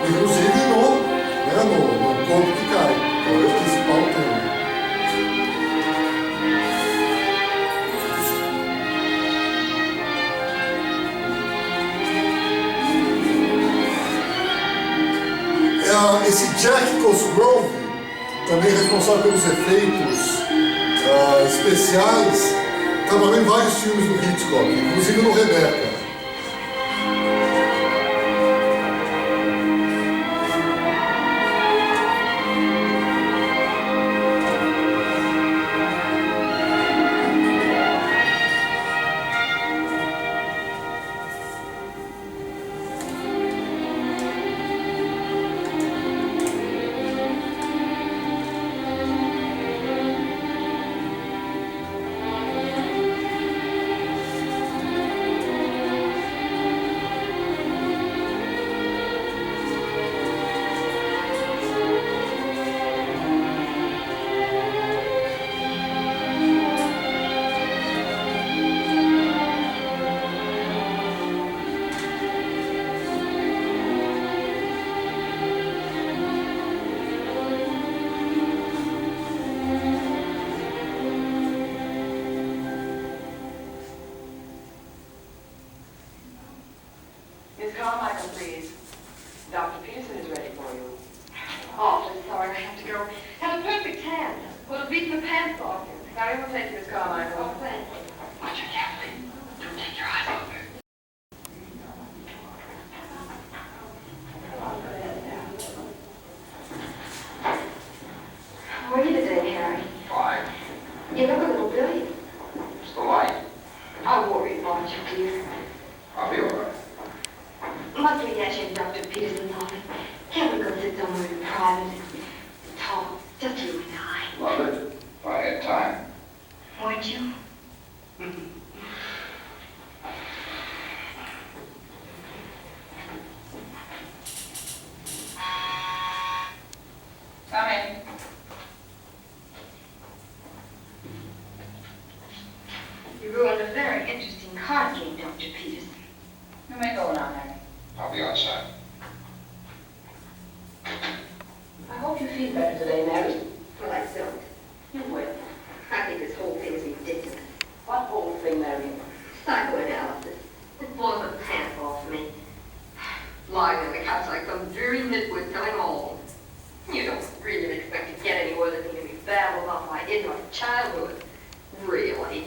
Inclusive no Corpo que Cai, que é o principal tema. Esse Jack Cosgrove, também responsável pelos efeitos especiais, trabalhou em vários filmes do Hitchcock, inclusive no Rebecca. please. Dr. Peterson is ready for you. Awfully sorry I have to go. Have a perfect tan. Would have beaten the pants off you. Now you will take Miss Carmichael. Oh, thank you. Watch her carefully. Don't take your eyes off her. How are you today, Harry? Fine. You look a little brilliant. It's the light. I'm worried about you, dear. I'll be all right. Must we dash in Dr. Peterson's office? Can't we go sit somewhere in private and talk? Just you and I. Love it. If I had time. Weren't you? Come in. You ruined a very interesting card game, Dr. Peterson. You may go now, Harry. I'll be outside. I hope you feel better today, Mary. Well, I don't. You will. I think this whole thing is ridiculous. What whole thing, Mary? Psychoanalysis. It blows the pants off me. Lying on the couch like some dreary nitwit telling all. You don't really expect to get anywhere that can be babbled off my ignorant childhood. Really?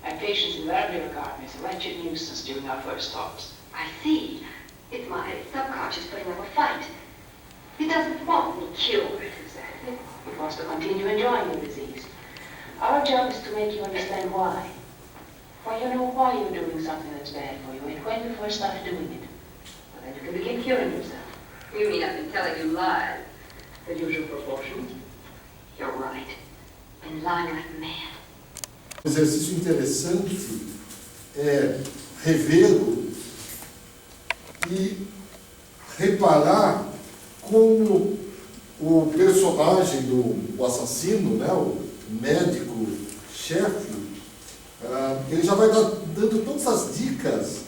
My patients invariably regard me as a wretched nuisance during our first talks. I see. It's my subconscious putting up a fight. It doesn't want me killed. Exactly. It wants to continue enjoying the disease. Our job is to make you understand why. For you know why you're doing something that's bad for you and when you first started doing it. Well, then you can begin curing yourself. You mean I've been telling you lies? The usual proportion? You're right. Been lying like mad. Um exercício interessante é revê-lo e reparar como o personagem do assassino, né, o médico-chefe, ele já vai dando todas as dicas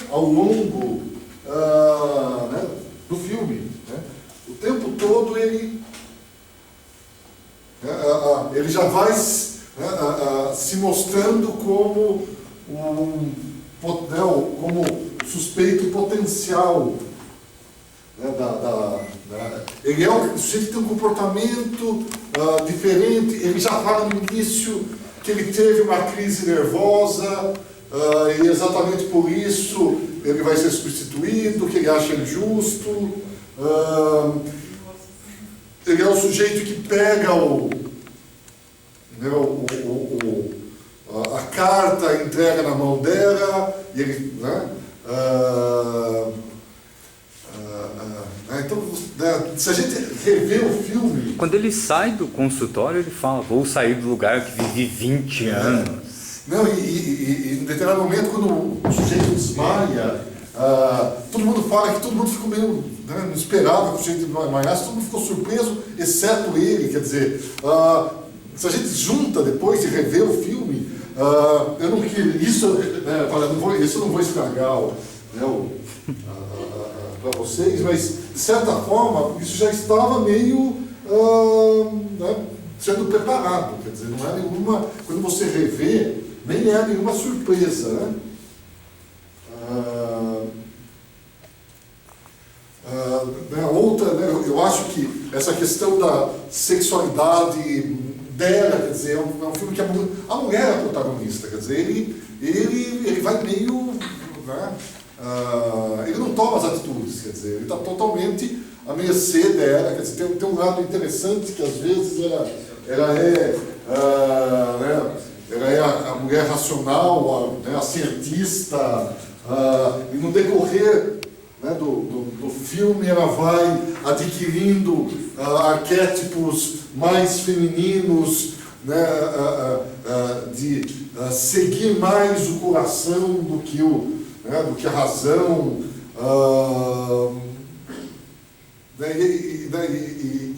ao longo né, do filme. Né? O tempo todo ele já vai se mostrando como como suspeito potencial. Ele é um sujeito que tem um comportamento diferente. Ele já fala no início que ele teve uma crise nervosa e exatamente por isso ele vai ser substituído, que ele acha injusto. Ele é o sujeito que pega a carta, entrega na mão dela e ele, então, se a gente rever o filme... Quando ele sai do consultório, ele fala, vou sair do lugar que vivi 20 anos. Não, e em determinado momento, quando o sujeito desmaia, todo mundo fala que todo mundo ficou meio... não esperava que o sujeito desmaiasse, todo mundo ficou surpreso, exceto ele. Quer dizer, se a gente junta depois de rever o filme, eu não queria... Isso eu não vou estragar para vocês, mas de certa forma isso já estava meio sendo preparado, quer dizer, não é nenhuma, quando você revê, nem é nenhuma surpresa, né? Outra, eu acho que essa questão da sexualidade dela, quer dizer, é um filme que a mulher é a protagonista, quer dizer, ele vai meio, ele não toma as atitudes, quer dizer, ele está totalmente à mercê dela, quer dizer, tem um lado interessante que às vezes ela é a mulher racional, a cientista, e no decorrer do filme ela vai adquirindo arquétipos mais femininos, de seguir mais o coração do que a razão,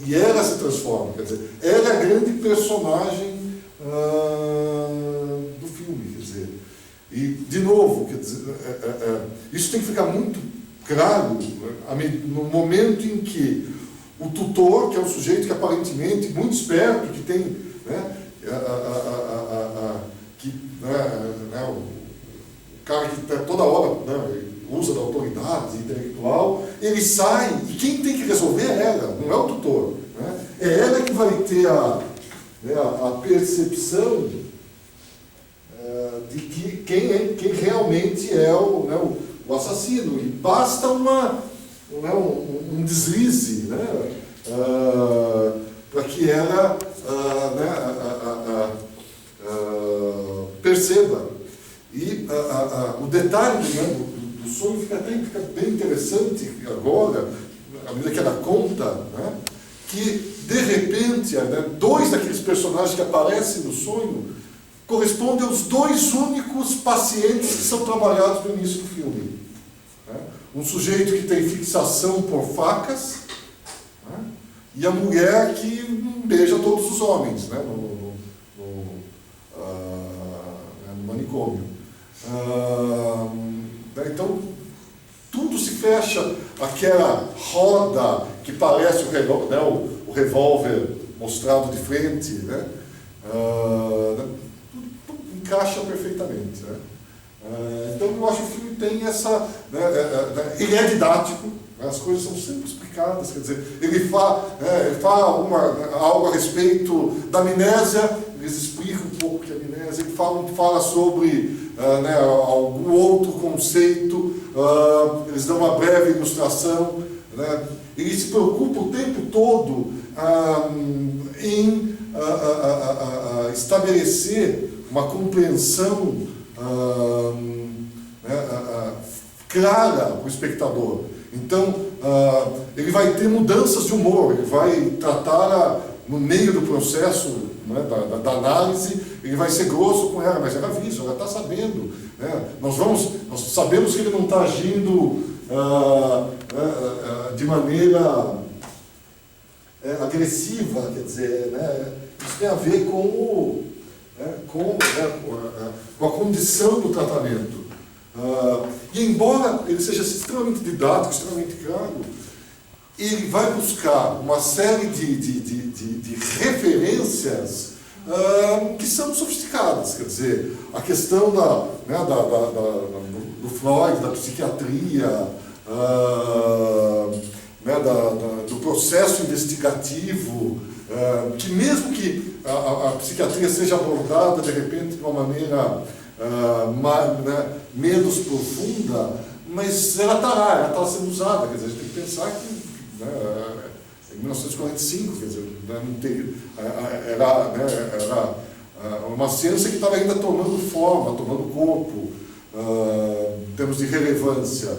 e ela se transforma, quer dizer, ela é a grande personagem do filme, quer dizer, e de novo, quer dizer, isso tem que ficar muito claro no momento em que o tutor, que é um sujeito que aparentemente muito esperto, que tem, o cara que toda hora, usa da autoridade intelectual, ele sai e quem tem que resolver é ela, não é o tutor. Né? É ela que vai ter a percepção de que quem realmente é o assassino. E basta um deslize, né? Para que ela perceba. E o detalhe do sonho fica bem interessante agora, à medida que ela conta, né? Que de repente, dois daqueles personagens que aparecem no sonho correspondem aos dois únicos pacientes que são trabalhados no início do filme. Né? Um sujeito que tem fixação por facas, né? E a mulher que beija todos os homens, né? no manicômio. Então, tudo se fecha, aquela roda que parece o revólver mostrado de frente, né? Tudo encaixa perfeitamente. Né? Então, eu acho que o filme tem essa... ele é didático, né? As coisas são sempre explicadas, quer dizer, ele fala algo a respeito da amnésia, eles explicam um pouco que é amnésia, ele fala sobre algum outro conceito, eles dão uma breve ilustração, né? Ele se preocupa o tempo todo em estabelecer uma compreensão clara para o espectador. Então, ele vai ter mudanças de humor, ele vai tratar no meio do processo, né, da análise, ele vai ser grosso com ela, mas ela avisa, ela está sabendo. Né? Nós sabemos que ele não está agindo de maneira agressiva, quer dizer, né? Isso tem a ver com a condição do tratamento. E embora ele seja extremamente didático, extremamente claro, ele vai buscar uma série de referências que são sofisticadas. Quer dizer, a questão do Freud, da psiquiatria, do processo investigativo, que mesmo que a psiquiatria seja abordada de repente de uma maneira menos profunda, mas ela está lá, ela está sendo usada. Quer dizer, a gente tem que pensar que em 1945, quer dizer, era uma ciência que estava ainda tomando forma, tomando corpo, em termos de relevância.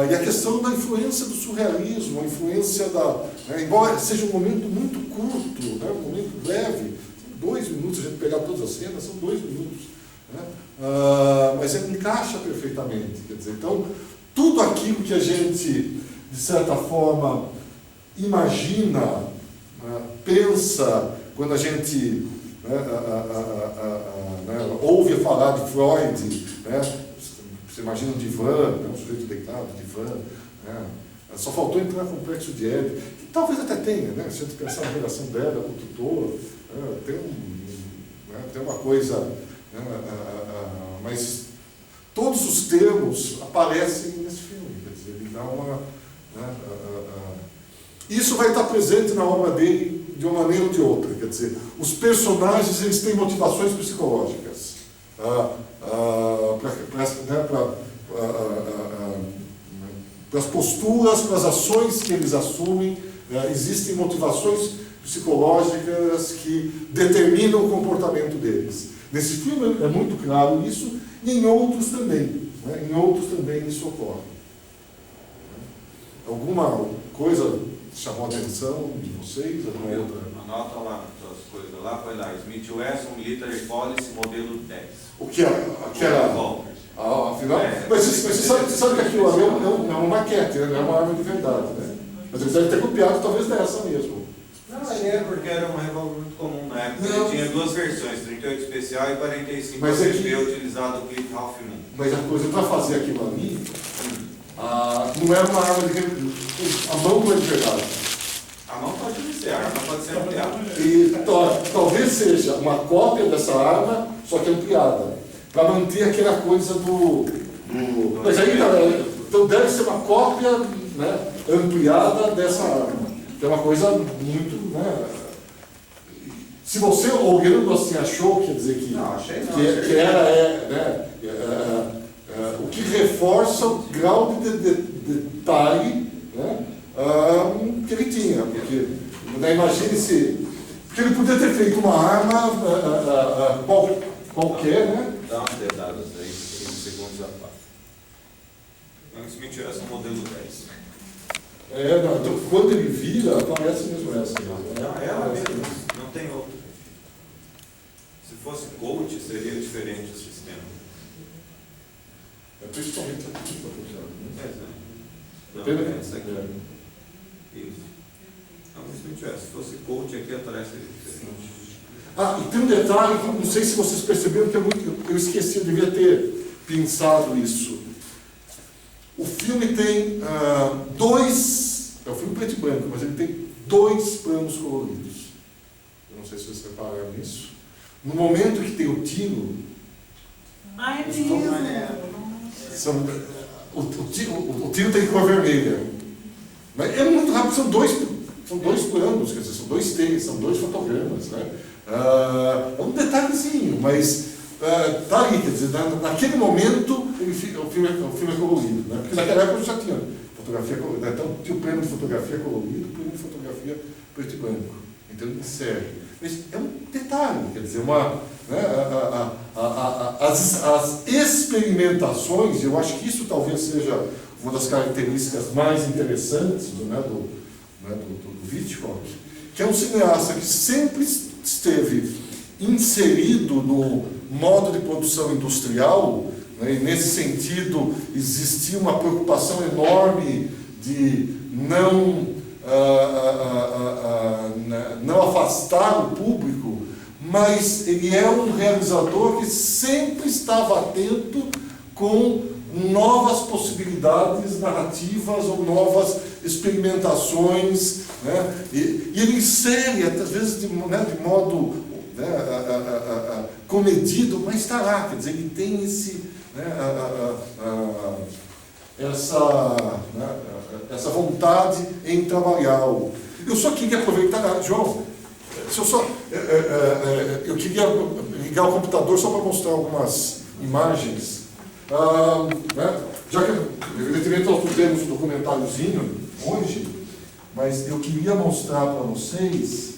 E a questão da influência do surrealismo, a influência embora seja um momento muito curto, né, um momento breve, são 2 minutos, se a gente pegar todas as cenas, são 2 minutos. Né, mas ele encaixa perfeitamente. Quer dizer, então, tudo aquilo que a gente, de certa forma, imagina, pensa, quando a gente ouve falar de Freud, né, você imagina um divã, um sujeito deitado, divã, né, só faltou entrar no complexo de Édipo, que talvez até tenha, né, se a gente pensar na relação dela com o tutor, tem uma coisa, mas todos os termos aparecem nesse filme, quer dizer, ele dá uma... Isso vai estar presente na obra dele de uma maneira ou de outra, quer dizer, os personagens eles têm motivações psicológicas, para as posturas, para as ações que eles assumem, existem motivações psicológicas que determinam o comportamento deles. Nesse filme é muito claro isso, e em outros também. Né? Em outros também isso ocorre. Alguma coisa chamou a atenção de vocês? Alguma outra? Anota lá as coisas lá, põe lá, Smith Wesson Military Policy modelo 10. O que era? Afinal, mas você sabe que aquilo ali é uma maquete, né? Não é uma arma de verdade, né? Mas eles devem ter copiado talvez dessa mesmo. Não, porque era um revólver muito comum na época. Ele tinha 2 versões, 38 especial e 45 ACP, utilizado o clip Ralph Moon. Mas a coisa para fazer aquilo ali, não era uma arma de verdade. A mão não é de verdade. A mão pode ser, a arma pode ser ampliada. E talvez seja uma cópia dessa arma, só que ampliada. Para manter aquela coisa do... Mas ainda Então deve ser uma cópia, né, ampliada dessa arma. Que é uma coisa muito, né? Se você olhando assim achou, quer dizer que, Não, achei não, que era, o que reforça o grau de detalhe, né, que ele tinha. Porque, né, imagine se. Porque ele podia ter feito uma arma qualquer, né? Dá umas dedadas aí, 15 segundos a parte. Antes me tivesse o modelo 10. Não, então quando ele vira, aparece mesmo essa. Não, ela mesmo, não tem outra. Se fosse coach, seria diferente o sistema. É principalmente aqui para funcionar. Não, Pena- essa aqui. Isso. Não, se não tivesse. Se fosse coach, aqui atrás seria diferente. E tem um detalhe que não sei se vocês perceberam, que eu esqueci, eu devia ter pensado isso. O filme tem dois, é um filme preto e branco, mas ele tem 2 planos coloridos. Eu não sei se vocês repararam nisso. No momento que tem o tiro, Ai, Os mesmo. o tiro tem cor vermelha. Mas é muito rápido, são dois planos, quer dizer, são 2 takes, são 2 fotogramas, né? É um detalhezinho, mas tá ali, quer dizer, naquele momento o filme é colorido, né? Porque naquela época já tinha fotografia colorida, então tinha o plano de fotografia colorido, o plano de fotografia preto e branco. Então ele insere. Mas é um detalhe, quer dizer, as experimentações, eu acho que isso talvez seja uma das características mais interessantes do Hitchcock, que é um cineasta que sempre esteve inserido no modo de produção industrial, né, e nesse sentido existia uma preocupação enorme de não afastar o público, mas ele é um realizador que sempre estava atento com novas possibilidades narrativas ou novas experimentações, né? E ele insere, às vezes de modo comedido, mas está lá, quer dizer, ele tem essa vontade em trabalhar. Eu só queria aproveitar, João, eu queria ligar o computador só para mostrar algumas imagens. Já que, evidentemente, nós temos um documentáriozinho hoje, mas eu queria mostrar para vocês,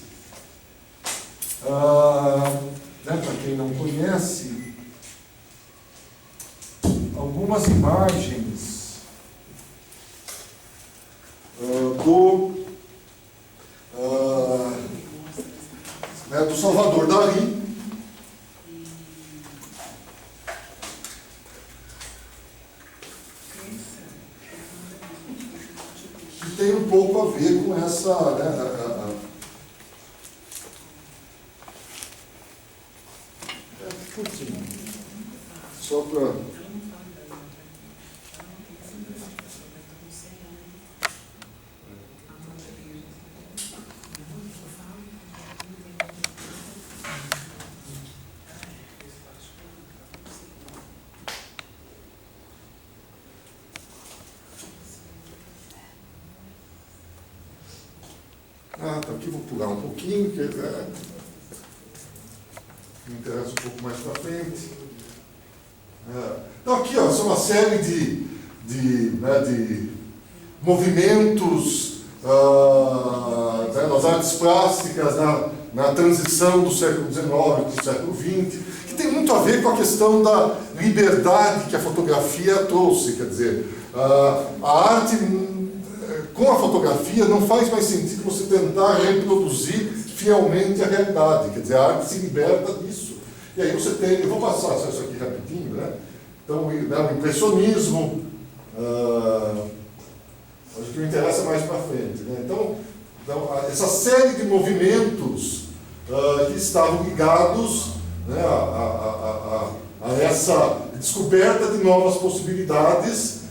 para quem não conhece, algumas imagens do Salvador Dalí, que tem um pouco a ver com essa, curtinho, só para... Tá aqui, vou pular um pouquinho, que me interessa um pouco mais para frente. Então aqui, são uma série de movimentos nas artes plásticas, na transição do século XIX para o século XX, que tem muito a ver com a questão da liberdade que a fotografia trouxe. Quer dizer, a arte... Com a fotografia não faz mais sentido você tentar reproduzir fielmente a realidade, quer dizer, a arte se liberta disso. E aí você tem, eu vou passar isso aqui rapidinho, né? Então, o impressionismo, acho que me interessa mais para frente, né? Então, essa série de movimentos que estavam ligados, né, a essa descoberta de novas possibilidades.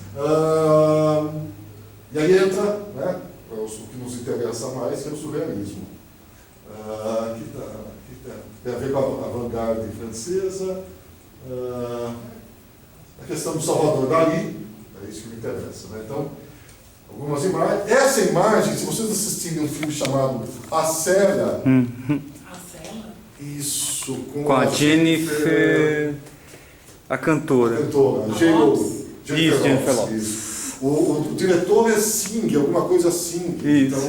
E aí entra, né, o que nos interessa mais, que é o surrealismo. Que tem a ver com a vanguarda francesa, a questão do Salvador Dalí, É isso que me interessa. Né? Então, algumas imagens. Essa imagem, se vocês assistirem um filme chamado A Cela, A cela? isso, Com a Jennifer, a cantora. cantora, Lopes? Jennifer Lopes. Isso. O diretor é Singh, alguma coisa assim. Isso. Então,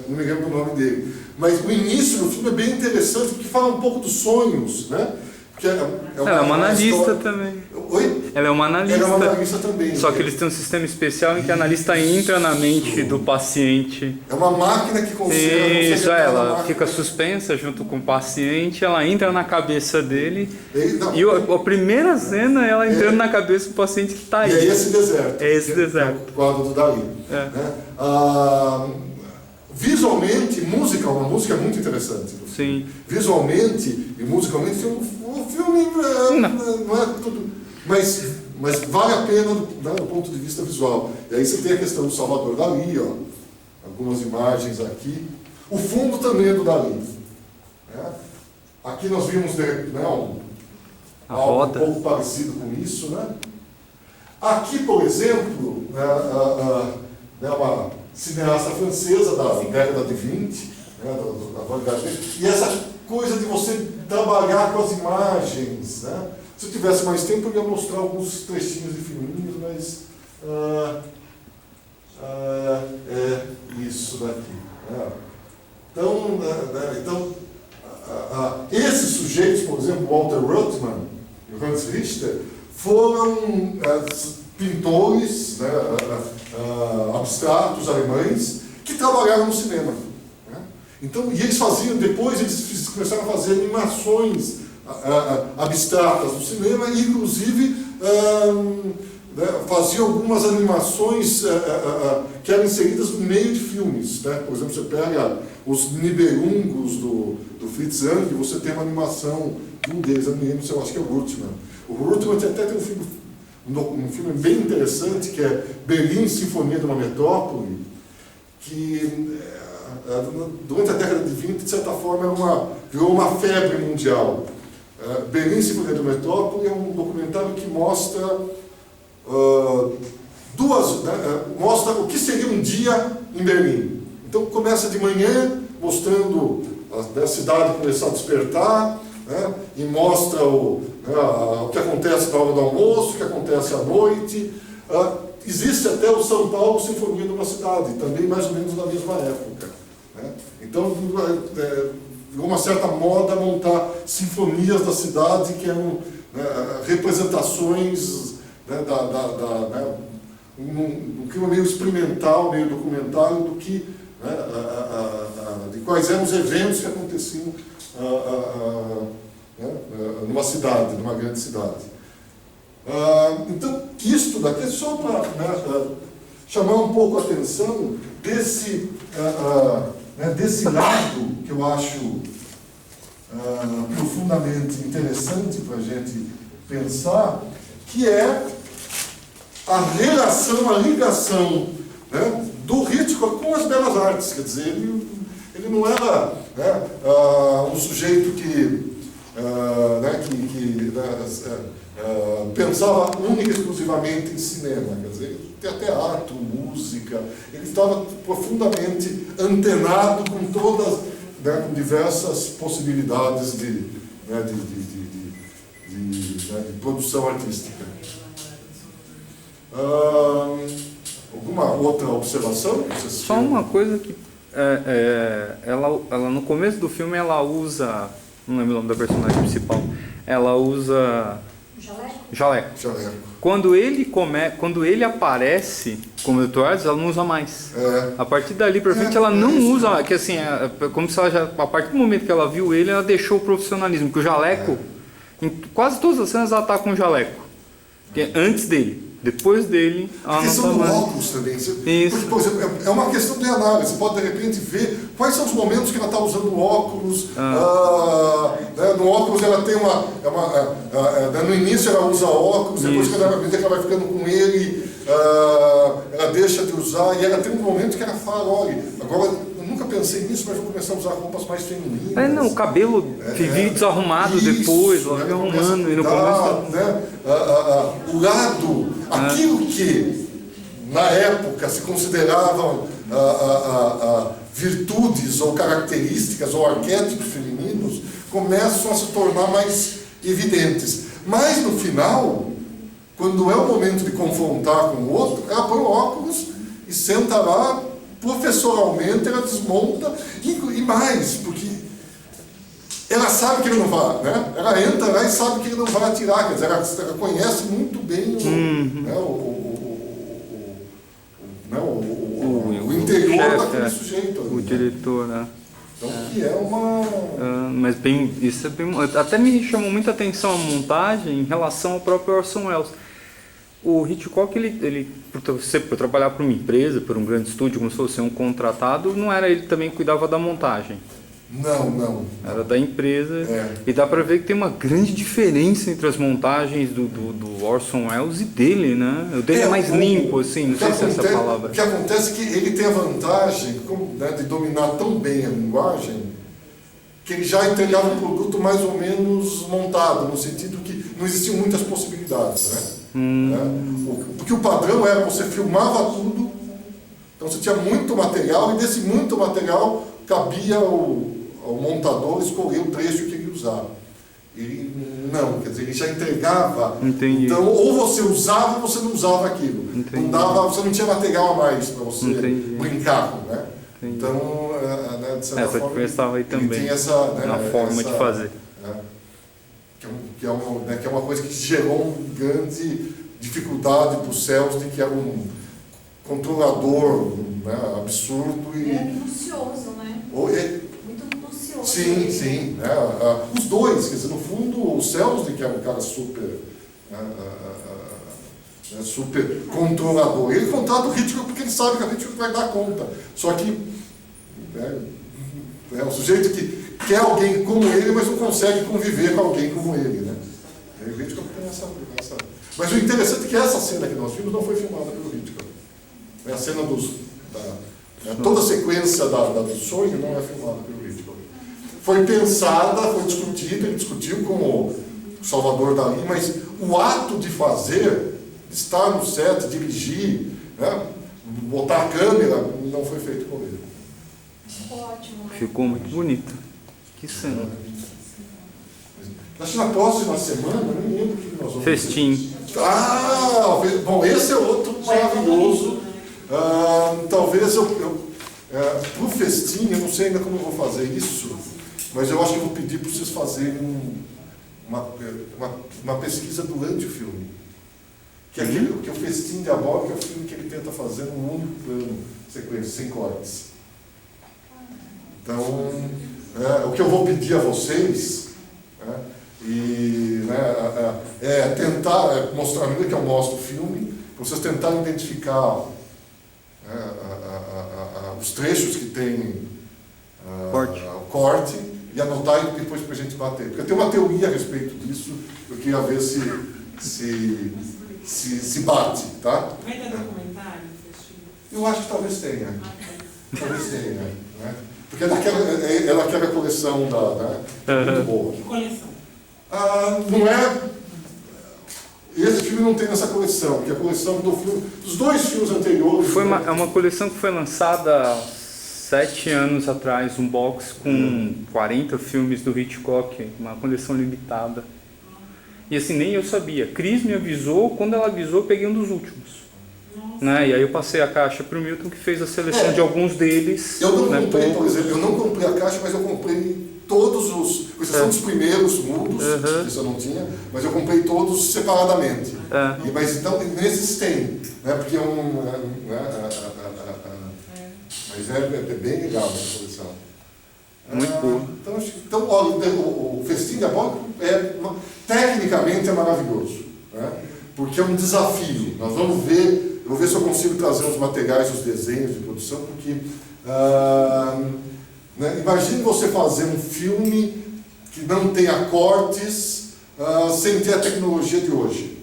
não me lembro o nome dele. Mas o início do filme é bem interessante, porque fala um pouco dos sonhos, né? Porque Ela é uma analista história... também. Oi? Ela é uma analista. Ela é uma analista também. Só que eles têm um sistema especial em que a analista entra na mente do paciente. É uma máquina que consegue... Isso, ela fica suspensa junto com o paciente, ela entra na cabeça dele. Não, E a primeira cena é ela entrando na cabeça do paciente que está aí. E é esse deserto. É esse que deserto. É o quadro do Dalí. É. Né? Visualmente, uma música muito interessante. Sim. Visualmente e musicalmente, o filme não é tudo... Mas vale a pena do ponto de vista visual. E aí você tem a questão do Salvador Dalí, ó, algumas imagens aqui. O fundo também é do Dalí. Né? Aqui nós vimos algo um pouco parecido com isso. Né? Aqui, por exemplo, uma cineasta francesa da década de 20, da vanguarda, e essa coisa de você trabalhar com as imagens. Né? Se eu tivesse mais tempo, eu ia mostrar alguns trechinhos de filminhos, mas é isso daqui. Né? Então, esses sujeitos, por exemplo, Walter Ruttmann e Hans Richter, foram pintores, né, abstratos alemães que trabalharam no cinema. Né? Então, e eles faziam, depois eles começaram a fazer animações abstratas no cinema e, inclusive, faziam algumas animações que eram inseridas no meio de filmes. Né? Por exemplo, você pega os Nibelungos do Fritz Lang, você tem uma animação de um deles, eu não lembro, eu acho que é o Ruttmann. O Ruttmann até tem um filme bem interessante, que é Berlim, Sinfonia de uma Metrópole, que durante a década de 20, de certa forma, virou uma febre mundial. Berlim, Sinfonia de uma Metrópole é um documentário que mostra mostra o que seria um dia em Berlim. Então começa de manhã, mostrando a cidade começar a despertar, né, e mostra o que acontece na hora do almoço, o que acontece à noite. Existe até o São Paulo Sinfonia de uma Cidade, também mais ou menos na mesma época. Né? Então, virou uma certa moda montar sinfonias da cidade que eram representações, né, um clima meio experimental, meio documentário do que, de quais eram os eventos que aconteciam numa cidade, numa grande cidade. Então, isto daqui é só para chamar um pouco a atenção desse lado que eu acho profundamente interessante para a gente pensar, que é a ligação, né, do Hitchcock com as belas artes. Quer dizer, ele não era, né, um sujeito que pensava única e exclusivamente em cinema. Quer dizer, teatro, música, ele estava profundamente antenado com todas, né, com diversas possibilidades de produção artística. Alguma outra observação? Só uma coisa que ela no começo do filme ela usa, não lembro o nome da personagem principal, ela usa jaleco. Quando ele aparece como Edwards, ela não usa mais. A partir dali pra frente ela não usa, que assim, como se ela já, a partir do momento que ela viu ele, ela deixou o profissionalismo, porque o jaleco, em quase todas as cenas ela tá com o jaleco, que é antes dele. Depois dele, a questão do óculos também. Porque, por exemplo, é uma questão de análise. Você pode, de repente, ver quais são os momentos que ela está usando óculos. No óculos ela tem no início ela usa óculos, depois que ela vai ficando com ele, ela deixa de usar. E ela tem um momento que ela fala, olha, agora eu nunca pensei nisso, mas vou começar a usar roupas mais femininas. O cabelo vive desarrumado depois, ela vai arrumando. E no começo... o lado, aquilo que na época se consideravam virtudes ou características ou arquétipos femininos, começam a se tornar mais evidentes. Mas no final, quando é o momento de confrontar com o outro, ela põe o óculos e senta lá, professoralmente ela desmonta, e mais, porque ela sabe que ele não vai, né? Ela entra lá e sabe que ele não vai atirar, quer dizer, ela conhece muito bem o interior chefe, daquele sujeito. O diretor, né? Então, que é uma... Mas bem, isso é bem... Até me chamou muita atenção a montagem em relação ao próprio Orson Welles. O Hitchcock, por trabalhar para uma empresa, por um grande estúdio, como se fosse um contratado, não era ele também que cuidava da montagem. Não. Era da empresa. E dá para ver que tem uma grande diferença entre as montagens do Orson Welles e dele, né? O dele é mais limpo, assim, não sei se é essa palavra. O que acontece é que ele tem a vantagem, né, de dominar tão bem a linguagem, que ele já entregava um produto mais ou menos montado, no sentido que não existiam muitas possibilidades, né? Porque o padrão era, você filmava tudo, então você tinha muito material, e desse muito material cabia ao montador escolher o trecho que ele ia usar. Ele não, quer dizer, ele já entregava. Entendi. Então, ou você usava ou você não usava aquilo. Não dava, você não tinha material a mais para você brincar, né? Entendi. Então, né, de certa essa forma, diferença estava aí também, tem essa, né, na forma de fazer. Que é uma coisa que gerou uma grande dificuldade para o Selznick, que era um controlador, né, absurdo. Ele era minucioso, né? Muito minucioso. Sim. Né, os dois, quer dizer, no fundo, o Selznick era um cara super controlador. Ele contrata o Hitchcock porque ele sabe que a Hitchcock vai dar conta. Só que é um sujeito que quer alguém como ele, mas não consegue conviver com alguém como ele, né? E o Hitchcock tem essa... Mas o interessante é que essa cena que nós vimos não foi filmada pelo Hitchcock. A cena toda a sequência do sonho não é filmada pelo Hitchcock. Foi pensada, foi discutida, ele discutiu com o Salvador Dalí, mas o ato de fazer, de estar no set, dirigir, né, botar a câmera, não foi feito por ele. Ótimo. Ficou muito bonito. Que cena. Acho que na próxima semana, eu nem lembro o que nós vamos Festim. Bom, esse é outro maravilhoso. Talvez para o festim, eu não sei ainda como eu vou fazer isso, mas eu acho que eu vou pedir para vocês fazerem uma pesquisa durante o filme. Que o Festim Diabólico é o filme que ele tenta fazer num único plano, sequência, sem cortes. Então, o que eu vou pedir a vocês, é tentar mostrar, à medida que eu mostro o filme, para vocês tentarem identificar os trechos que tem corte e anotar e depois para a gente bater. Porque eu tenho uma teoria a respeito disso, eu queria ver se bate, tá? Vai ter documentário? Eu acho que talvez tenha. Talvez tenha, né? Porque é daquela coleção muito boa. Que coleção? Não é... Esse filme não tem nessa coleção, porque a coleção dos dois filmes anteriores... É uma coleção que foi lançada há 7 anos atrás, um box com 40 filmes do Hitchcock, uma coleção limitada. E assim, nem eu sabia. Cris me avisou, quando ela avisou eu peguei um dos últimos. Né? E aí eu passei a caixa para o Milton, que fez a seleção de alguns deles. Eu não comprei, por exemplo, eu não comprei a caixa, mas eu comprei todos com exceção dos primeiros mudos, isso eu não tinha, mas eu comprei todos separadamente. Mas então, nesses tem, né? Porque mas é bem legal essa coleção. Muito boa. Então, o Festim Diabólico tecnicamente é maravilhoso, né? Porque é um desafio. Nós vamos ver, eu vou ver se eu consigo trazer os materiais, os desenhos de produção, porque né, imagine você fazer um filme que não tenha cortes sem ter a tecnologia de hoje.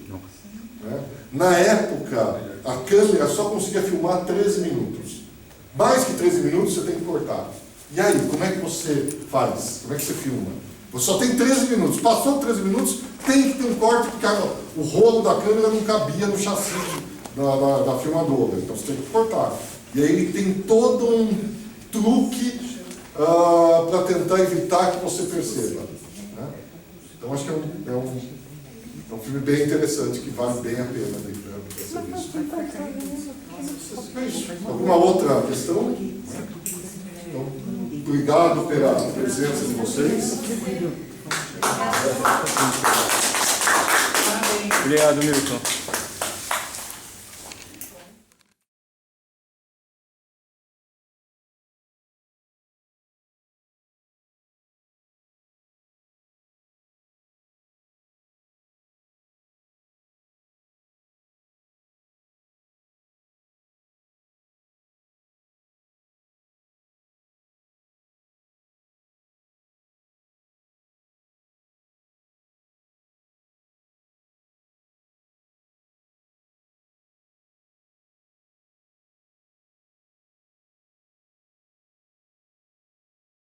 Né? Na época, a câmera só conseguia filmar 13 minutos. Mais que 13 minutos você tem que cortar. E aí, como é que você faz? Como é que você filma? Você só tem 13 minutos. Passou 13 minutos, tem que ter um corte, porque o rolo da câmera não cabia no chassi da filmadora. Então você tem que cortar. E aí ele tem todo um truque para tentar evitar que você perceba. Né? Então acho que é um filme bem interessante, que vale bem a pena ser visto. Alguma outra questão? Então, obrigado pela presença de vocês. Obrigado, Milton.